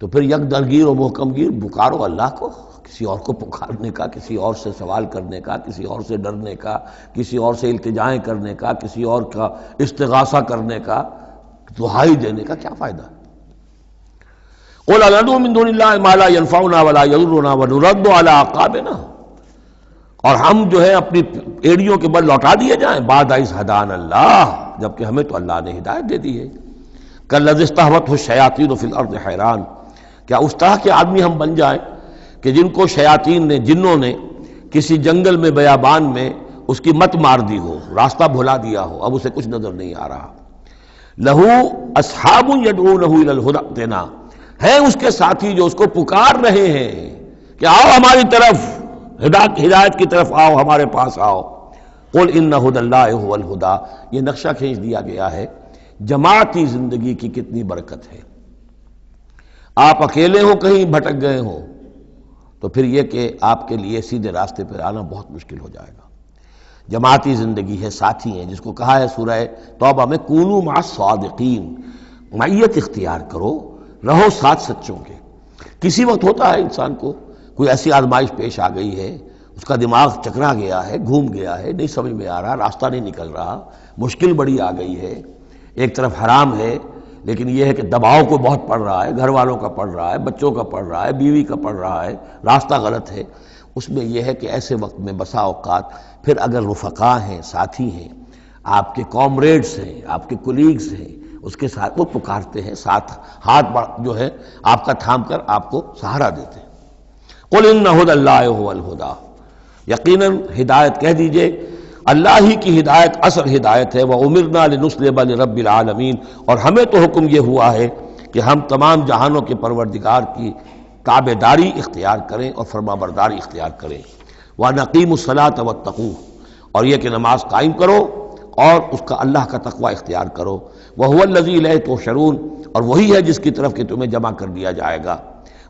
تو پھر یک درگیر و محکم گیر پکارو اللہ کو، کسی اور کو پکارنے کا، کسی اور سے سوال کرنے کا، کسی اور سے ڈرنے کا، کسی اور سے التجائیں کرنے کا، کسی اور کا استغاثہ کرنے کا، دہائی دینے کا کیا فائدہ ہے؟ قُلْ أَنَدْعُو مِن دُونِ اللَّهِ مَا لَا يَنفَعُنَا وَلَا يَضُرُّنَا وَنُرَدُّ عَلَىٰ أَعْقَابِنَا، اور ہم جو ہے اپنی ایڑیوں کے بل لوٹا دیے جائیں بعد اذ ہدانا اللہ، جبکہ ہمیں تو اللہ نے ہدایت دے دی ہے۔ کالذی استہوتہ الشیاطین فی الارض حیران، کیا اس طرح کے آدمی ہم بن جائیں کہ جن کو شیاطین نے، جنوں نے کسی جنگل میں بیابان میں اس کی مت مار دی ہو، راستہ بھلا دیا ہو، اب اسے کچھ نظر نہیں آ رہا۔ لہو اصحاب یدعونہ الی الہدی ائتنا، ہیں اس کے ساتھی جو اس کو پکار رہے ہیں کہ آؤ ہماری طرف، ہدایت کی طرف آؤ، ہمارے پاس آؤ۔ قل ان ھدی اللہ ھو الھدی، یہ نقشہ کھینچ دیا گیا ہے جماعتی زندگی کی کتنی برکت ہے۔ آپ اکیلے ہوں، کہیں بھٹک گئے ہوں، تو پھر یہ کہ آپ کے لیے سیدھے راستے پر آنا بہت مشکل ہو جائے گا۔ جماعتی زندگی ہے، ساتھی ہیں، جس کو کہا ہے سورہ توبہ میں کونوا مع الصادقین، معیت اختیار کرو، رہو ساتھ سچوں کے۔ کسی وقت ہوتا ہے انسان کو کوئی ایسی آزمائش پیش آ گئی ہے، اس کا دماغ چکرا گیا ہے، گھوم گیا ہے، نہیں سمجھ میں آ رہا، راستہ نہیں نکل رہا، مشکل بڑی آ گئی ہے، ایک طرف حرام ہے لیکن یہ ہے کہ دباؤ کو بہت پڑ رہا ہے، گھر والوں کا پڑ رہا ہے، بچوں کا پڑ رہا ہے، بیوی کا پڑ رہا ہے، راستہ غلط ہے۔ اس میں یہ ہے کہ ایسے وقت میں بسا اوقات پھر اگر رفقا ہیں، ساتھی ہیں، آپ کے کامریڈز ہیں، آپ کے کولیگز ہیں، اس کے ساتھ وہ پکارتے ہیں، ساتھ ہاتھ جو ہے آپ کا تھام کر آپ کو سہارا دیتے ہیں۔ قل ان ھدی اللہ ھو الھدی، یقیناً ہدایت کہہ دیجئے اللہ ہی کی ہدایت اصل ہدایت ہے۔ وَأُمِرْنَا لِنُسْلِمَ لِرَبِّ الْعَالَمِينَ، اور ہمیں تو حکم یہ ہوا ہے کہ ہم تمام جہانوں کے پروردگار کی تابع داری اختیار کریں اور فرما برداری اختیار کریں۔ وَنَقِيمُ الصَّلَاةَ وَاتَّقُوهُ، اور یہ کہ نماز قائم کرو اور اس کا اللہ کا تقوی اختیار کرو۔ وَهُوَ الَّذِي إِلَيْهِ تُحْشَرُونَ، اور وہی ہے جس کی طرف کہ تمہیں جمع کر دیا جائے گا۔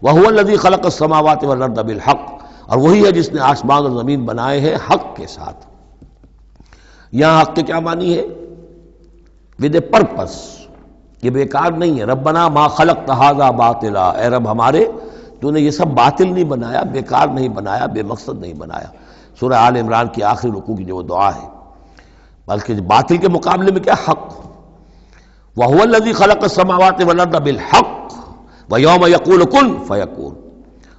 وَهُوَ الَّذِي خَلَقَ السَّمَاوَاتِ وَالْأَرْضَ بِالْحَقِّ، اور وہی ہے جس نے آسمان اور زمین بنائے ہیں حق کے ساتھ۔ یہاں حق کے کیا معنی ہے؟ ود اے پرپس، یہ بیکار نہیں ہے۔ ربنا ما خلقت ھذا باطلا، اے رب ہمارے تو نے یہ سب باطل نہیں بنایا، بیکار نہیں بنایا، بے مقصد نہیں بنایا۔ سورہ آل عمران کی آخری رکوع کی جو وہ دعا ہے، بلکہ باطل کے مقابلے میں کیا؟ حق۔ وَهُوَ الَّذِي خَلَقَ السَّمَاوَاتِ وَالْأَرْضَ بِالْحَقِّ وَيَوْمَ يَقُولُ كُن فَيَكُونُ،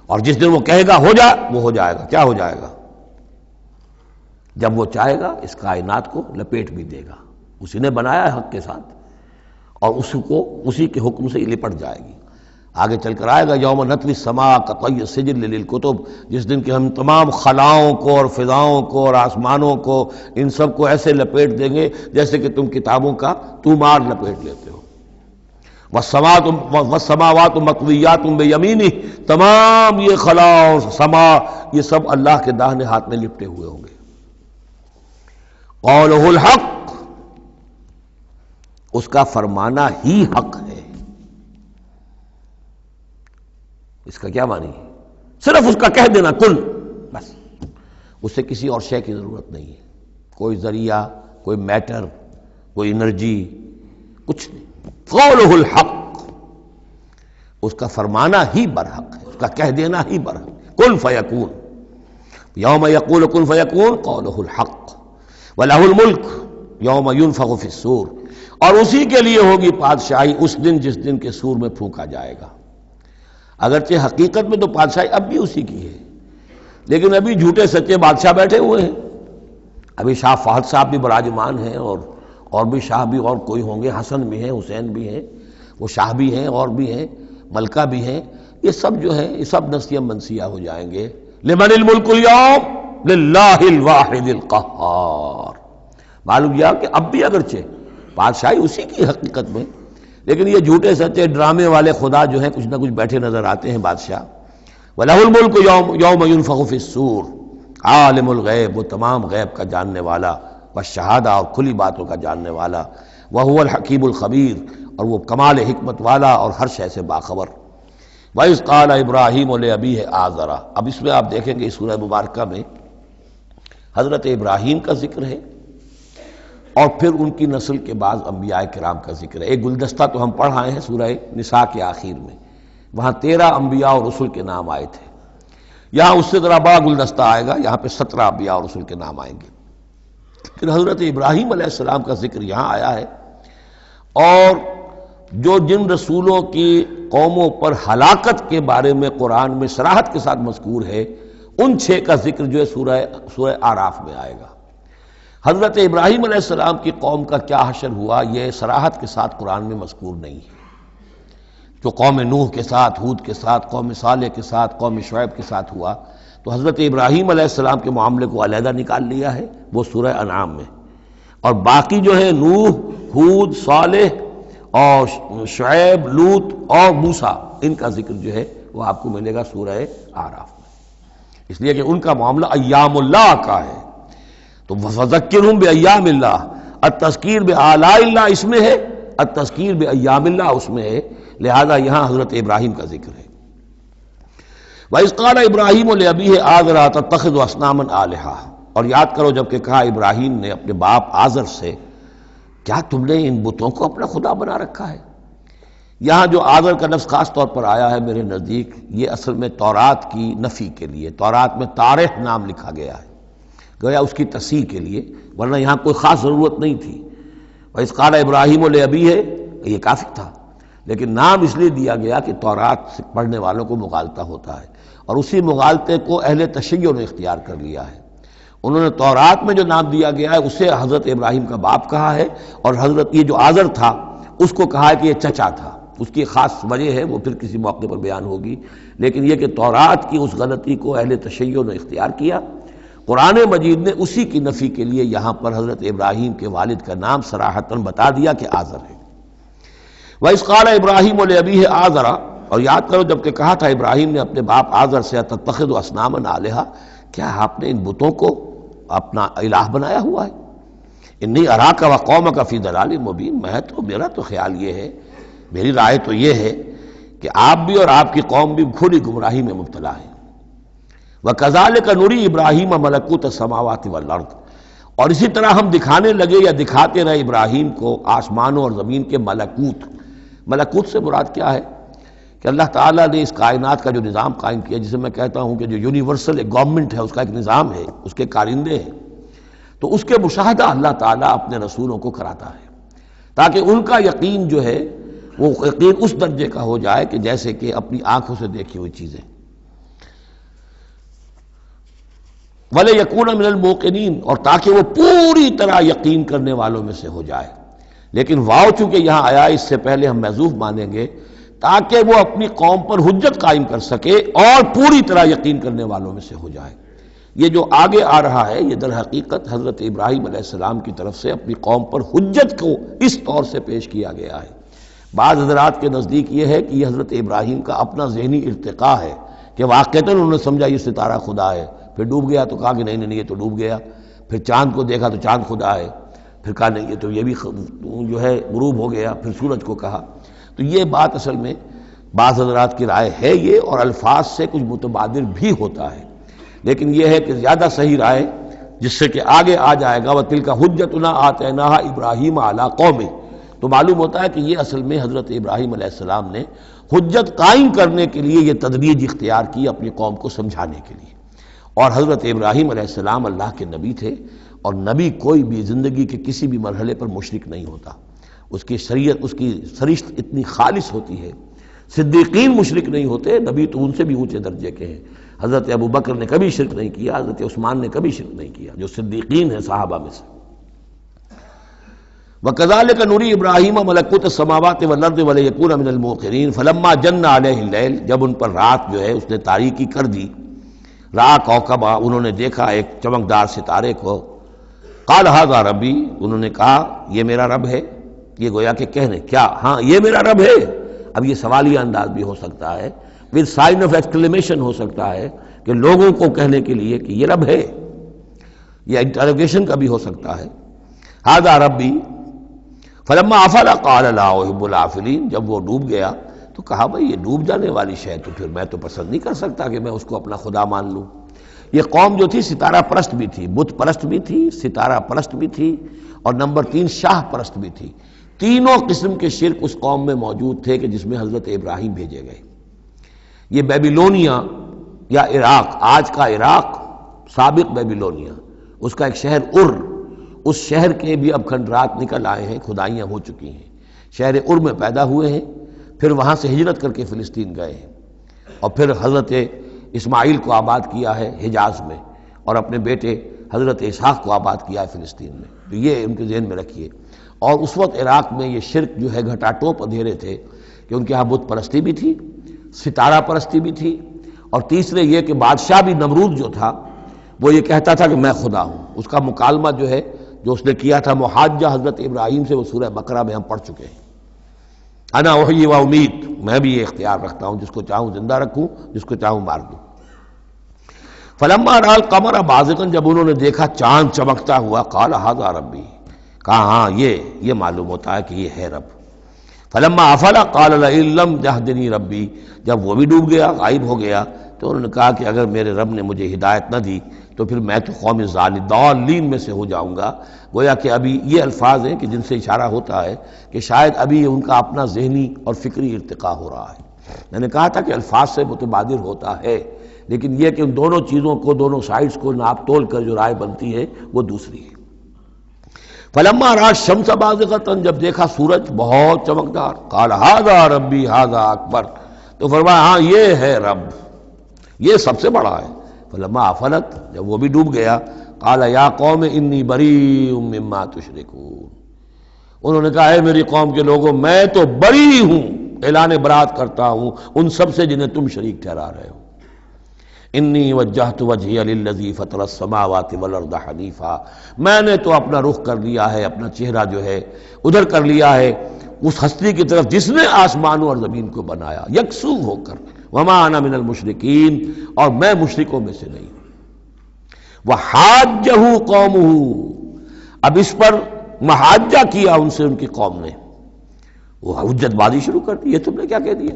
اور جس دن وہ کہے گا ہو جا، وہ ہو جائے گا۔ کیا ہو جائے گا؟ جب وہ چاہے گا اس کائنات کو لپیٹ بھی دے گا، اسی نے بنایا ہے حق کے ساتھ، اور اسی کے حکم سے یہ لپٹ جائے گی۔ آگے چل کر آئے گا یوم نطوی السماء کطی السجل للکتب، جس دن کہ ہم تمام خلاؤں کو اور فضاؤں کو اور آسمانوں کو، ان سب کو ایسے لپیٹ دیں گے جیسے کہ تم کتابوں کا تومار لپیٹ لیتے ہو۔ والسماوات مطویات بیمینہ، تمام یہ خلا اور سما یہ سب اللہ کے داہنے ہاتھ میں لپٹے ہوئے ہوں گے۔ قولہ الحق، اس کا فرمانا ہی حق ہے۔ اس کا کیا معنی ہے؟ صرف اس کا کہہ دینا کن، بس، اس سے کسی اور شے کی ضرورت نہیں ہے، کوئی ذریعہ، کوئی میٹر، کوئی انرجی، کچھ نہیں۔ قولہ الحق، اس کا فرمانا ہی برحق ہے، اس کا کہہ دینا ہی برحق ہے۔ کن فیکون، یوم یقول کن فیکون قولہ الحق، وَلَهُ الْمُلْكُ يَوْمَ يُنفَخُ فِي الصُّورِ، اور اسی کے لیے ہوگی بادشاہی اس دن جس دن کے سور میں پھونکا جائے گا۔ اگرچہ حقیقت میں تو بادشاہی اب بھی اسی کی ہے، لیکن ابھی جھوٹے سچے بادشاہ بیٹھے ہوئے ہیں۔ ابھی شاہ فہد صاحب بھی براجمان ہیں، اور بھی شاہ بھی اور کوئی ہوں گے، حسن بھی ہیں، حسین بھی ہیں، وہ شاہ بھی ہیں اور بھی ہیں، ملکہ بھی ہیں۔ یہ سب جو ہیں یہ سب نسیہ منسیہ ہو جائیں گے۔ لمن الملک اليوم للہ الواحد القہار، معلوم یہ کہ اب بھی اگرچہ بادشاہی اسی کی حقیقت میں، لیکن یہ جھوٹے سچے ڈرامے والے خدا جو ہیں کچھ نہ کچھ بیٹھے نظر آتے ہیں بادشاہ۔ وَلَهُ الْمُلْكُ يَوْمَ يُنفَخُ فِي الصُّورِ، عالم الغیب، وہ تمام غیب کا جاننے والا، والشہادہ، اور کھلی باتوں کا جاننے والا، وَهُوَ الْحَكِيمُ الْخَبِيرُ، اور وہ کمال حکمت والا اور ہر شے سے باخبر۔ وَإِذْ قَالَ إِبْرَاهِيمُ لِأَبِيهِ آزَرَ، اب اس میں آپ دیکھیں کہ اس سورہ مبارکہ میں حضرت ابراہیم کا ذکر ہے اور پھر ان کی نسل کے بعض انبیاء کرام کا ذکر ہے۔ ایک گلدستہ تو ہم پڑھ آئے ہیں سورہ نساء کے آخر میں، وہاں 13 انبیاء اور رسل کے نام آئے تھے۔ یہاں اس سے ذرا بڑا گلدستہ آئے گا، یہاں پہ 17 انبیاء اور رسل کے نام آئیں گے، لیکن حضرت ابراہیم علیہ السلام کا ذکر یہاں آیا ہے۔ اور جو جن رسولوں کی قوموں پر ہلاکت کے بارے میں قرآن میں صراحت کے ساتھ مذکور ہے، ان 6 کا ذکر جو ہے سورہ اعراف میں آئے گا۔ حضرت ابراہیم علیہ السلام کی قوم کا کیا حشر ہوا یہ صراحت کے ساتھ قرآن میں مذکور نہیں ہے۔ جو قوم نوح کے ساتھ، ہود کے ساتھ، قوم صالح کے ساتھ، قوم شعیب کے ساتھ ہوا، تو حضرت ابراہیم علیہ السلام کے معاملے کو علیحدہ نکال لیا ہے، وہ سورہ انعام میں، اور باقی جو ہے نوح، ہود، صالح اور شعیب، لوط اور موسیٰ، ان کا ذکر جو ہے وہ آپ کو ملے گا سورہ اعراف میں، اس لیے کہ ان کا معاملہ ایام اللہ کا ہے۔ تو فذکرہم بایام اللہ، التذکیر بآلاء اللہ اس میں ہے، التذکیر بایام اللہ اس میں ہے، لہذا یہاں حضرت ابراہیم کا ذکر ہے۔ وَإِذْ قَالَ إِبْرَاهِيمُ لِأَبِيهِ آزَرَ أَتَتَّخِذُ أَصْنَامًا آلِهَةً، اور یاد کرو جب کہ کہا ابراہیم نے اپنے باپ آزر سے، کیا تم نے ان بتوں کو اپنا خدا بنا رکھا ہے؟ یہاں جو آزر کا لفظ خاص طور پر آیا ہے میرے نزدیک، یہ اصل میں تورات کی نفی کے لیے، تورات میں تارح نام لکھا گیا ہے، گویا اس کی تصحیح کے لیے، ورنہ یہاں کوئی خاص ضرورت نہیں تھی۔ وَإِذْ قَالَ إِبْرَاهِيمُ لِأَبِيهِ، یہ کافی تھا، لیکن نام اس لیے دیا گیا کہ تورات پڑھنے والوں کو مغالطہ ہوتا ہے، اور اسی مغالطے کو اہل تشیع نے اختیار کر لیا ہے۔ انہوں نے تورات میں جو نام دیا گیا ہے اسے حضرت ابراہیم کا باپ کہا ہے، اور حضرت یہ جو آزر تھا اس کو کہا ہے کہ یہ چچا تھا۔ اس کی خاص وجہ ہے، وہ پھر کسی موقع پر بیان ہوگی، لیکن یہ کہ تورات کی اس غلطی کو اہل تشیع نے اختیار کیا، قرآن مجید نے اسی کی نفی کے لیے یہاں پر حضرت ابراہیم کے والد کا نام صراحتاً بتا دیا کہ آزر ہے۔ وَإِذْ قَالَ إِبْرَاهِيمُ لِأَبِيهِ آزَرَ، اور یاد کرو جب کہ کہا تھا ابراہیم نے اپنے باپ آزر سے، أَتَتَّخِذُ أَصْنَامًا آلِهَةً، کیا آپ نے ان بتوں کو اپنا الہ بنایا ہوا ہے؟ انی اراک و قومک فی ضلال مبین، میرا تو خیال یہ ہے، میری رائے تو یہ ہے کہ آپ بھی اور آپ کی قوم بھی کھلی گمراہی میں مبتلا ہے۔ وَكَذَلِكَ نُرِي إِبْرَاهِيمَ مَلَكُوتَ السَّمَاوَاتِ وَالْأَرْضِ، اور اسی طرح ہم دکھانے لگے یا دکھاتے رہے ابراہیم کو آسمانوں اور زمین کے ملکوت۔ ملکوت سے مراد کیا ہے کہ اللہ تعالیٰ نے اس کائنات کا جو نظام قائم کیا، جسے میں کہتا ہوں کہ جو یونیورسل ایک گورنمنٹ ہے، اس کا ایک نظام ہے، اس کے کارندے ہیں، تو اس کے مشاہدہ اللہ تعالیٰ اپنے رسولوں کو کراتا ہے تاکہ ان کا یقین جو ہے وہ یقین اس درجے کا ہو جائے کہ جیسے کہ اپنی آنکھوں سے دیکھی ہوئی چیزیں۔ وَلِيَكُونَ مِنَ الْمُوقِنِينَ، اور تاکہ وہ پوری طرح یقین کرنے والوں میں سے ہو جائے، لیکن واو چونکہ یہاں آیا اس سے پہلے ہم محذوف مانیں گے تاکہ وہ اپنی قوم پر حجت قائم کر سکے اور پوری طرح یقین کرنے والوں میں سے ہو جائے۔ یہ جو آگے آ رہا ہے یہ در حقیقت حضرت ابراہیم علیہ السلام کی طرف سے اپنی قوم پر حجت کو اس طور سے پیش کیا گیا ہے۔ بعض حضرات کے نزدیک یہ ہے کہ یہ حضرت ابراہیم کا اپنا ذہنی ارتقاء ہے کہ واقعتاً انہوں نے سمجھا یہ ستارہ خدا ہے، پھر ڈوب گیا تو کہا کہ نہیں یہ تو ڈوب گیا، پھر چاند کو دیکھا تو چاند خدا ہے، پھر کہا نہیں یہ تو یہ بھی جو ہے غروب ہو گیا، پھر سورج کو کہا۔ تو یہ بات اصل میں بعض حضرات کی رائے ہے یہ، اور الفاظ سے کچھ متبادر بھی ہوتا ہے، لیکن یہ ہے کہ زیادہ صحیح رائے جس سے کہ آگے آ جائے گا وَتِلْكَ حُجَّتُنَا آتَيْنَاهَا إِبْرَاهِيمَ عَلَىٰ قَوْمِهِ، تو معلوم ہوتا ہے کہ یہ اصل میں حضرت ابراہیم علیہ السلام نے حجت قائم کرنے کے لیے یہ تدریج اختیار کی اپنی قوم کو سمجھانے کے لیے۔ اور حضرت ابراہیم علیہ السلام اللہ کے نبی تھے، اور نبی کوئی بھی زندگی کے کسی بھی مرحلے پر مشرک نہیں ہوتا، اس کی شریعت، اس کی سرشت اتنی خالص ہوتی ہے۔ صدیقین مشرک نہیں ہوتے، نبی تو ان سے بھی اونچے درجے کے ہیں۔ حضرت ابو بکر نے کبھی شرک نہیں کیا، حضرت عثمان نے کبھی شرک نہیں کیا، جو صدیقین ہیں صحابہ میں سے۔ وَكَذَلِكَ نُرِي إِبْرَاهِيمَ مَلَكُوتَ السَّمَاوَاتِ وَالْأَرْضِ وَلِيَكُونَ مِنَ الْمُوقِنِينَ فَلَمَّا جَنَّ عَلَيْهِ اللَّيْلُ، جب ان پر رات جو ہے اس نے تاریکی کر دی، رَأَىٰ كَوْكَبًا، انہوں نے دیکھا ایک چمکدار ستارے کو، قَالَ هَٰذَا رَبِّي، انہوں نے کہا یہ میرا رب ہے۔ یہ گویا کہ کہنے کیا، ہاں یہ میرا رب ہے۔ اب یہ سوالیہ انداز بھی ہو سکتا ہے، with sign of exclamation ہو سکتا ہے کہ لوگوں کو کہنے کے لیے کہ یہ رب ہے، یہ انٹروگیشن کا بھی ہو سکتا ہے۔ هَٰذَا رَبِّي فلما افل قال لا احب الافلین، جب وہ ڈوب گیا تو کہا بھئی یہ ڈوب جانے والی شے تو پھر میں تو پسند نہیں کر سکتا کہ میں اس کو اپنا خدا مان لوں۔ یہ قوم جو تھی ستارہ پرست بھی تھی، بت پرست بھی تھی، ستارہ پرست بھی تھی، اور نمبر 3 شاہ پرست بھی تھی۔ تینوں قسم کے شرک اس قوم میں موجود تھے کہ جس میں حضرت ابراہیم بھیجے گئے۔ یہ بیبیلونیا یا عراق، آج کا عراق، سابق بیبیلونیا، اس کا ایک شہر اس شہر کے بھی اب کھنڈرات نکل آئے ہیں، کھدائیاں ہو چکی ہیں۔ شہر میں پیدا ہوئے ہیں، پھر وہاں سے ہجرت کر کے فلسطین گئے ہیں، اور پھر حضرت اسماعیل کو آباد کیا ہے حجاز میں، اور اپنے بیٹے حضرت اسحاق کو آباد کیا ہے فلسطین میں۔ تو یہ ان کے ذہن میں رکھیے۔ اور اس وقت عراق میں یہ شرک جو ہے گھٹا ٹوپ اندھیرے تھے کہ ان کے ہاں بت پرستی بھی تھی، ستارہ پرستی بھی تھی، اور تیسرے یہ کہ بادشاہ بھی نمرود جو تھا وہ یہ کہتا تھا کہ میں خدا ہوں۔ اس کا مکالمہ جو ہے جو اس نے کیا تھا محاجہ حضرت ابراہیم سے، وہ سورہ بقرہ میں ہم پڑھ چکے ہیں۔ انا احیی و امید، میں بھی یہ اختیار رکھتا ہوں، جس کو چاہوں زندہ رکھوں، جس کو چاہوں مار دوں۔ فلما رأى القمر بازغا، جب انہوں نے دیکھا چاند چمکتا ہوا، قال ھذا ربی، کہا ہاں یہ معلوم ہوتا ہے کہ یہ ہے رب۔ فلما افل قال لئن لم يهدني ربی، جب وہ بھی ڈوب گیا، غائب ہو گیا، تو انہوں نے کہا کہ اگر میرے رب نے مجھے ہدایت نہ دی تو پھر میں تو قوم ضالین میں سے ہو جاؤں گا۔ گویا کہ ابھی یہ الفاظ ہیں کہ جن سے اشارہ ہوتا ہے کہ شاید ابھی ان کا اپنا ذہنی اور فکری ارتقاء ہو رہا ہے۔ میں نے کہا تھا کہ الفاظ سے متبادر ہوتا ہے، لیکن یہ کہ ان دونوں چیزوں کو، دونوں سائڈز کو ناپ تول کر جو رائے بنتی ہے وہ دوسری ہے۔ فلما رأى الشمس بازغة، جب دیکھا سورج بہت چمکدار، قال ھذا ربی ھذا اکبر، تو فرمایا ہاں یہ ہے رب، یہ سب سے بڑا ہے۔ فلما افلت، جب وہ بھی ڈوب گیا، قال یا قوم انی بریء مما تشرکون، انہوں نے کہا اے میری قوم کے لوگوں، میں تو بری ہوں، اعلان برات کرتا ہوں ان سب سے جنہیں تم شریک ٹھہرا رہے ہو۔ انی وجہت وجہی للذی فطر السماوات والارض حنیفا، میں نے تو اپنا رخ کر لیا ہے، اپنا چہرہ جو ہے ادھر کر لیا ہے اس ہستی کی طرف جس نے آسمانوں اور زمین کو بنایا، یکسو ہو کر، وما انا من المشرکین، اور میں مشرکوں میں سے نہیں ہوں۔ وحاجہ قومہ، اب اس پر محاجہ کیا ان سے ان کی قوم نے، وہ حجت بازی شروع کر دی، یہ تم نے کیا کہہ دیا؟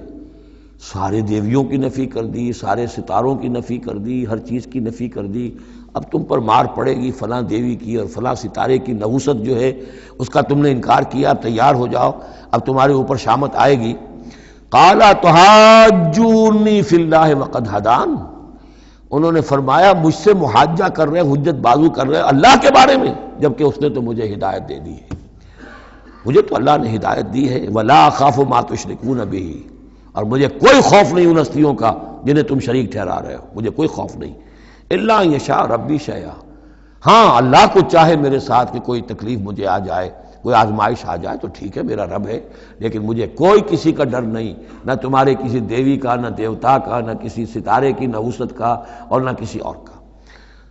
سارے دیویوں کی نفی کر دی، سارے ستاروں کی نفی کر دی، ہر چیز کی نفی کر دی، اب تم پر مار پڑے گی فلاں دیوی کی اور فلاں ستارے کی نحوست جو ہے اس کا تم نے انکار کیا، تیار ہو جاؤ، اب تمہارے اوپر شامت آئے گی۔ قال تحاجونی فی اللہ وقد ہدان، انہوں نے فرمایا مجھ سے محاجہ کر رہے، حجت بازو کر رہے اللہ کے بارے میں، جبکہ اس نے تو مجھے ہدایت دے دی ہے، مجھے تو اللہ نے ہدایت دی ہے۔ ولا اخاف ما تشرکون بہ، اور مجھے کوئی خوف نہیں ان ہستیوں کا جنہیں تم شریک ٹھہرا رہے ہو، مجھے کوئی خوف نہیں۔ الا یشاء ربی شیئا، ہاں اللہ کو چاہے میرے ساتھ کہ کوئی تکلیف مجھے آ جائے، کوئی آزمائش آ جائے تو ٹھیک ہے، میرا رب ہے، لیکن مجھے کوئی کسی کا ڈر نہیں، نہ تمہارے کسی دیوی کا، نہ دیوتا کا، نہ کسی ستارے کی نحوست کا، اور نہ کسی اور کا۔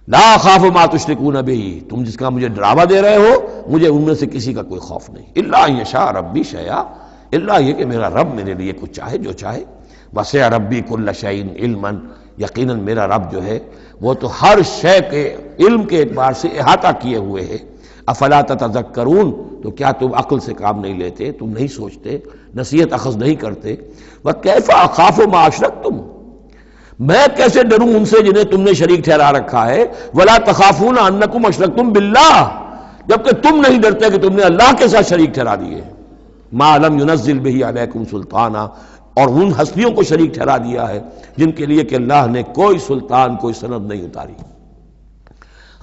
لا اخاف ما تشرکون بہ، تم جس کا مجھے ڈراوا دے رہے ہو مجھے ان میں سے کسی کا کوئی خوف نہیں۔ الا یشاء ربی شیئا، اللہ یہ کہ میرا رب میرے لیے کچھ چاہے جو چاہے۔ وسع ربی کل شیء علما، یقیناً میرا رب جو ہے وہ تو ہر شے کے علم کے اعتبار سے احاطہ کیے ہوئے ہے۔ افلا تتذکرون، تو کیا تم عقل سے کام نہیں لیتے، تم نہیں سوچتے، نصیحت اخذ نہیں کرتے؟ وکیف اخاف ما اشرکتم، میں کیسے ڈروں ان سے جنہیں تم نے شریک ٹھہرا رکھا ہے۔ ولا تخافون انکم اشرکتم باللہ، جبکہ تم نہیں ڈرتے کہ تم نے اللہ کے ساتھ شریک ٹھہرا دیے۔ ما لم ينزل به علیکم سلطانا، اور ان ہستیوں کو شریک ٹھہرا دیا ہے جن کے لیے کہ اللہ نے کوئی سلطان، کوئی سند نہیں اتاری۔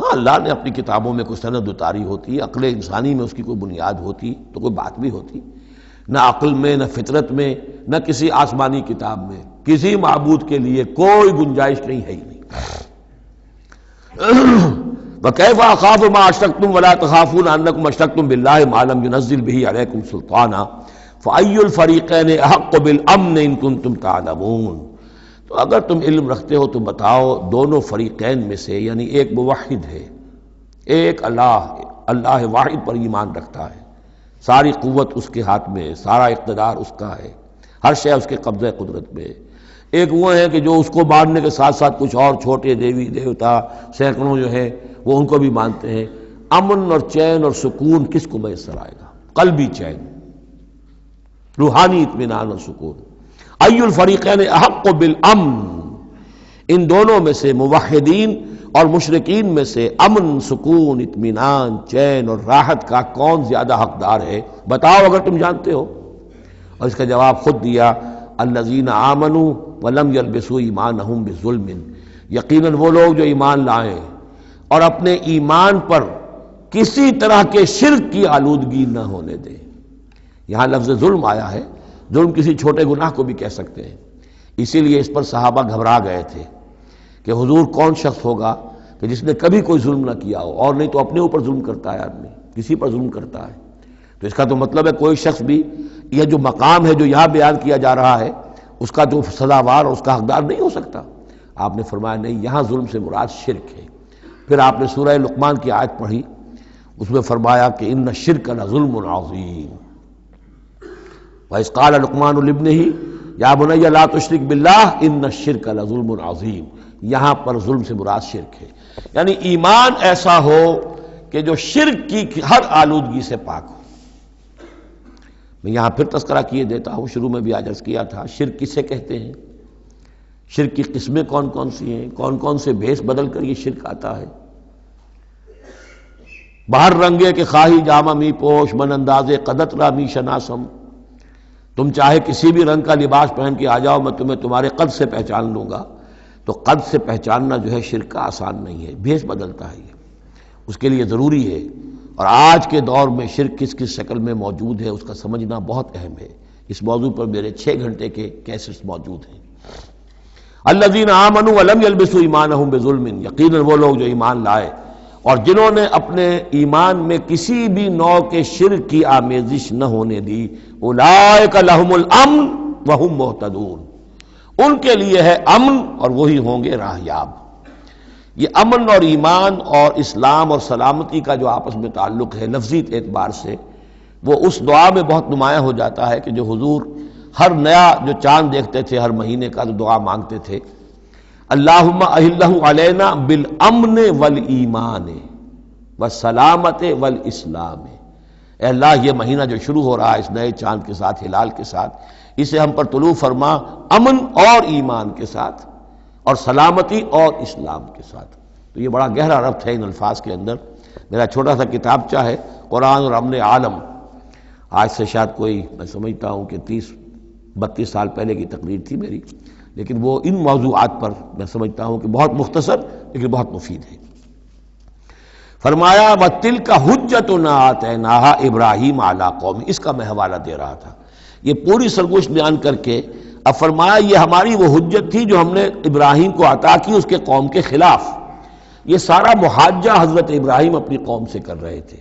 ہاں اللہ نے اپنی کتابوں میں کوئی سند اتاری ہوتی، عقل انسانی میں اس کی کوئی بنیاد ہوتی تو کوئی بات بھی ہوتی، نہ عقل میں، نہ فطرت میں، نہ کسی آسمانی کتاب میں کسی معبود کے لیے کوئی گنجائش نہیں ہے ہی نہیں۔ وَكَيْفَ أَخَافُ مَا أَشْرَكْتُمْ وَلَا تَخَافُونَ أَنَّكُمْ أَشْرَكْتُمْ بِاللَّهِ مَا لَمْ يُنَزِّلْ بِهِ عَلَيْكُمْ سُلْطَانًا فَأَيُّ الْفَرِيقَيْنِ أَحَقُّ بِالْأَمْنِ إِن كُنتُمْ تَعْلَمُونَ، تو اگر تم علم رکھتے ہو تو بتاؤ دونوں فریقین میں سے، یعنی ایک موحد ہے، ایک اللہ واحد پر ایمان رکھتا ہے، ساری قوت اس کے ہاتھ میں، سارا اقتدار اس کا ہے، ہر شے اس کے قبضہ قدرت میں۔ ایک وہ ہے کہ جو اس کو ماننے کے ساتھ ساتھ کچھ اور چھوٹے دیوی دیوتا سینکڑوں جو ہیں وہ ان کو بھی مانتے ہیں۔ امن اور چین اور سکون کس کو میسر آئے گا؟ قلبی چین، روحانی اطمینان اور سکون۔ ای الفریقین احق بالامن، ان دونوں میں سے موحدین اور مشرکین میں سے امن، سکون، اطمینان، چین اور راحت کا کون زیادہ حقدار ہے؟ بتاؤ اگر تم جانتے ہو۔ اور اس کا جواب خود دیا، الذین آمنوا ولم یلبسوا ایمانہم بظلم، یقیناً وہ لوگ جو ایمان لائیں اور اپنے ایمان پر کسی طرح کے شرک کی آلودگی نہ ہونے دیں۔ یہاں لفظ ظلم آیا ہے، ظلم کسی چھوٹے گناہ کو بھی کہہ سکتے ہیں، اسی لیے اس پر صحابہ گھبرا گئے تھے کہ حضور کون شخص ہوگا کہ جس نے کبھی کوئی ظلم نہ کیا ہو، اور نہیں تو اپنے اوپر ظلم کرتا ہے آدمی، کسی پر ظلم کرتا ہے۔ تو اس کا تو مطلب ہے کوئی شخص بھی یہ جو مقام ہے جو یہاں بیان کیا جا رہا ہے اس کا جو سزاوار اور اس کا حقدار نہیں ہو سکتا۔ آپ نے فرمایا نہیں، یہاں ظلم سے مراد شرک ہے۔ پھر آپ نے سورہ لقمان کی آیت پڑھی، اس میں فرمایا کہ ان الشرک لظلم عظیم، وَإِذْ قَالَ لُقْمَانُ لِابْنِهِ یا بنی لا تشرک باللہ ان الشرک لظلم عظیم، یہاں پر ظلم سے مراد شرک ہے، یعنی ایمان ایسا ہو کہ جو شرک کی ہر آلودگی سے پاک ہو۔ میں یہاں پھر تذکرہ کیے دیتا ہوں، شروع میں بھی عرض کیا تھا، شرک کسے کہتے ہیں، شرک کی قسمیں کون کون سی ہیں، کون کون سے بھیس بدل کر یہ شرک آتا ہے۔ باہر رنگے کے خواہی جامہ می پوش، من اندازے قدت را می شناسم، تم چاہے کسی بھی رنگ کا لباس پہن کے آ جاؤ، میں تمہیں تمہارے قد سے پہچان لوں گا۔ تو قد سے پہچاننا جو ہے شرک کا آسان نہیں ہے، بھیس بدلتا ہے یہ، اس کے لیے ضروری ہے۔ اور آج کے دور میں شرک کس کس شکل میں موجود ہے اس کا سمجھنا بہت اہم ہے۔ اس موضوع پر میرے 6 گھنٹے کے کیسٹس موجود ہیں۔ الذین آمنوا ولم یلبسوا ایمانہم بظلم، یقیناً وہ لوگ جو ایمان لائے اور جنہوں نے اپنے ایمان میں کسی بھی نوع کے شرک کی آمیزش نہ ہونے دی، اولئک لہم الامن وہم مہتدون، ان کے لیے ہے امن اور وہی ہوں گے راہیاب۔ یہ امن اور ایمان اور اسلام اور سلامتی کا جو آپس میں تعلق ہے لفظی اعتبار سے، وہ اس دعا میں بہت نمایاں ہو جاتا ہے کہ جو حضور ہر نیا جو چاند دیکھتے تھے ہر مہینے کا تو دعا مانگتے تھے، اللہم اہلہ علینا بالامن والایمان والسلامت والاسلام، اے اللہ یہ مہینہ جو شروع ہو رہا ہے اس نئے چاند کے ساتھ، ہلال کے ساتھ، اسے ہم پر طلوع فرما امن اور ایمان کے ساتھ اور سلامتی اور اسلام کے ساتھ۔ تو یہ بڑا گہرا ربط ہے ان الفاظ کے اندر۔ میرا چھوٹا سا کتابچہ ہے قرآن اور امن عالم، آج سے شاید کوئی میں سمجھتا ہوں کہ 30-32 سال پہلے کی تقریر تھی میری، لیکن وہ ان موضوعات پر میں سمجھتا ہوں کہ بہت مختصر لیکن بہت مفید ہے۔ فرمایا وَتِلْكَ حُجَّتُنَا آتَيْنَاهَا إِبْرَاهِيمَ عَلَىٰ قَوْمِهِ، اس کا میں حوالہ دے رہا تھا۔ یہ پوری سرگوشت بیان کر کے اب فرمایا یہ ہماری وہ حجت تھی جو ہم نے ابراہیم کو عطا کی اس کے قوم کے خلاف۔ یہ سارا محاجہ حضرت ابراہیم اپنی قوم سے کر رہے تھے۔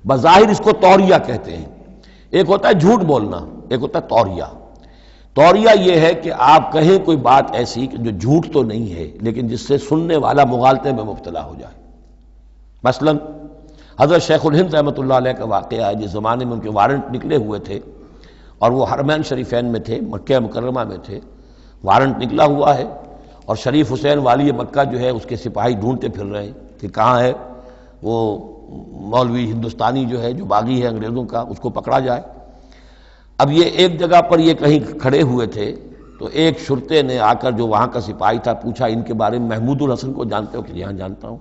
بظاہر اس کو توریہ کہتے ہیں، ایک ہوتا ہے جھوٹ بولنا، ایک ہوتا ہے توریہ۔ توریہ یہ ہے کہ آپ کہیں کوئی بات ایسی کہ جو جھوٹ تو نہیں ہے لیکن جس سے سننے والا مغالطے میں مبتلا ہو جائے۔ مثلا حضرت شیخ الہند رحمۃ اللہ علیہ کا واقعہ ہے، جس زمانے میں ان کے وارنٹ نکلے ہوئے تھے اور وہ حرمین شریفین میں تھے، مکہ مکرمہ میں تھے، وارنٹ نکلا ہوا ہے اور شریف حسین والی مکہ جو ہے اس کے سپاہی ڈھونڈتے پھر رہے ہیں کہ کہاں ہے وہ مولوی ہندوستانی جو ہے جو باغی ہے انگریزوں کا، اس کو پکڑا جائے۔ اب یہ ایک جگہ پر یہ کہیں کھڑے ہوئے تھے تو ایک شرطے نے آ کر جو وہاں کا سپاہی تھا پوچھا ان کے بارے میں محمود الحسن کو جانتے ہو؟ کہ یہاں جانتا ہوں۔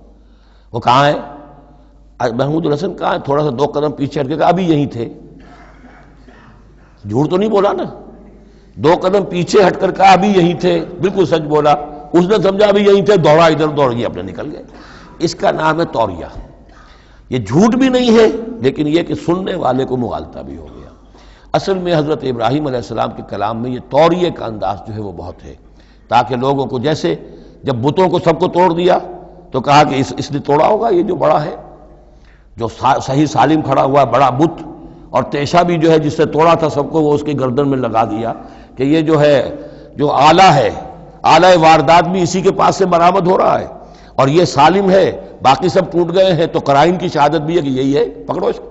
وہ کہاں ہے؟ محمود الحسن کہاں ہے؟ تھوڑا سا 2 قدم پیچھے ہٹ کے کہا ابھی یہیں تھے۔ جھوٹ تو نہیں بولا نا، 2 قدم پیچھے ہٹ کر کہا ابھی یہیں تھے، بالکل سچ بولا۔ اس نے سمجھا ابھی یہیں تھے، دوڑا ادھر دوڑ گیا، اپنے نکل گئے۔ اس کا نام ہے توریہ۔ یہ جھوٹ بھی نہیں ہے لیکن یہ کہ سننے والے کو مغالطہ بھی ہو گیا۔ اصل میں حضرت ابراہیم علیہ السلام کے کلام میں یہ توریہ کا انداز جو ہے وہ بہت ہے، تاکہ لوگوں کو جیسے جب بتوں کو سب کو توڑ دیا تو کہا کہ اس نے توڑا ہوگا، یہ جو بڑا ہے جو صحیح سالم کھڑا ہوا ہے بڑا بت، اور تیشہ بھی جو ہے جس سے توڑا تھا سب کو وہ اس کی گردن میں لگا دیا کہ یہ جو ہے جو آلہ ہے، آلہ واردات بھی اسی کے پاس سے برآمد ہو رہا ہے اور یہ سالم ہے، باقی سب ٹوٹ گئے ہیں، تو قرائن کی شہادت بھی ہے کہ یہی ہے، پکڑو اس کو۔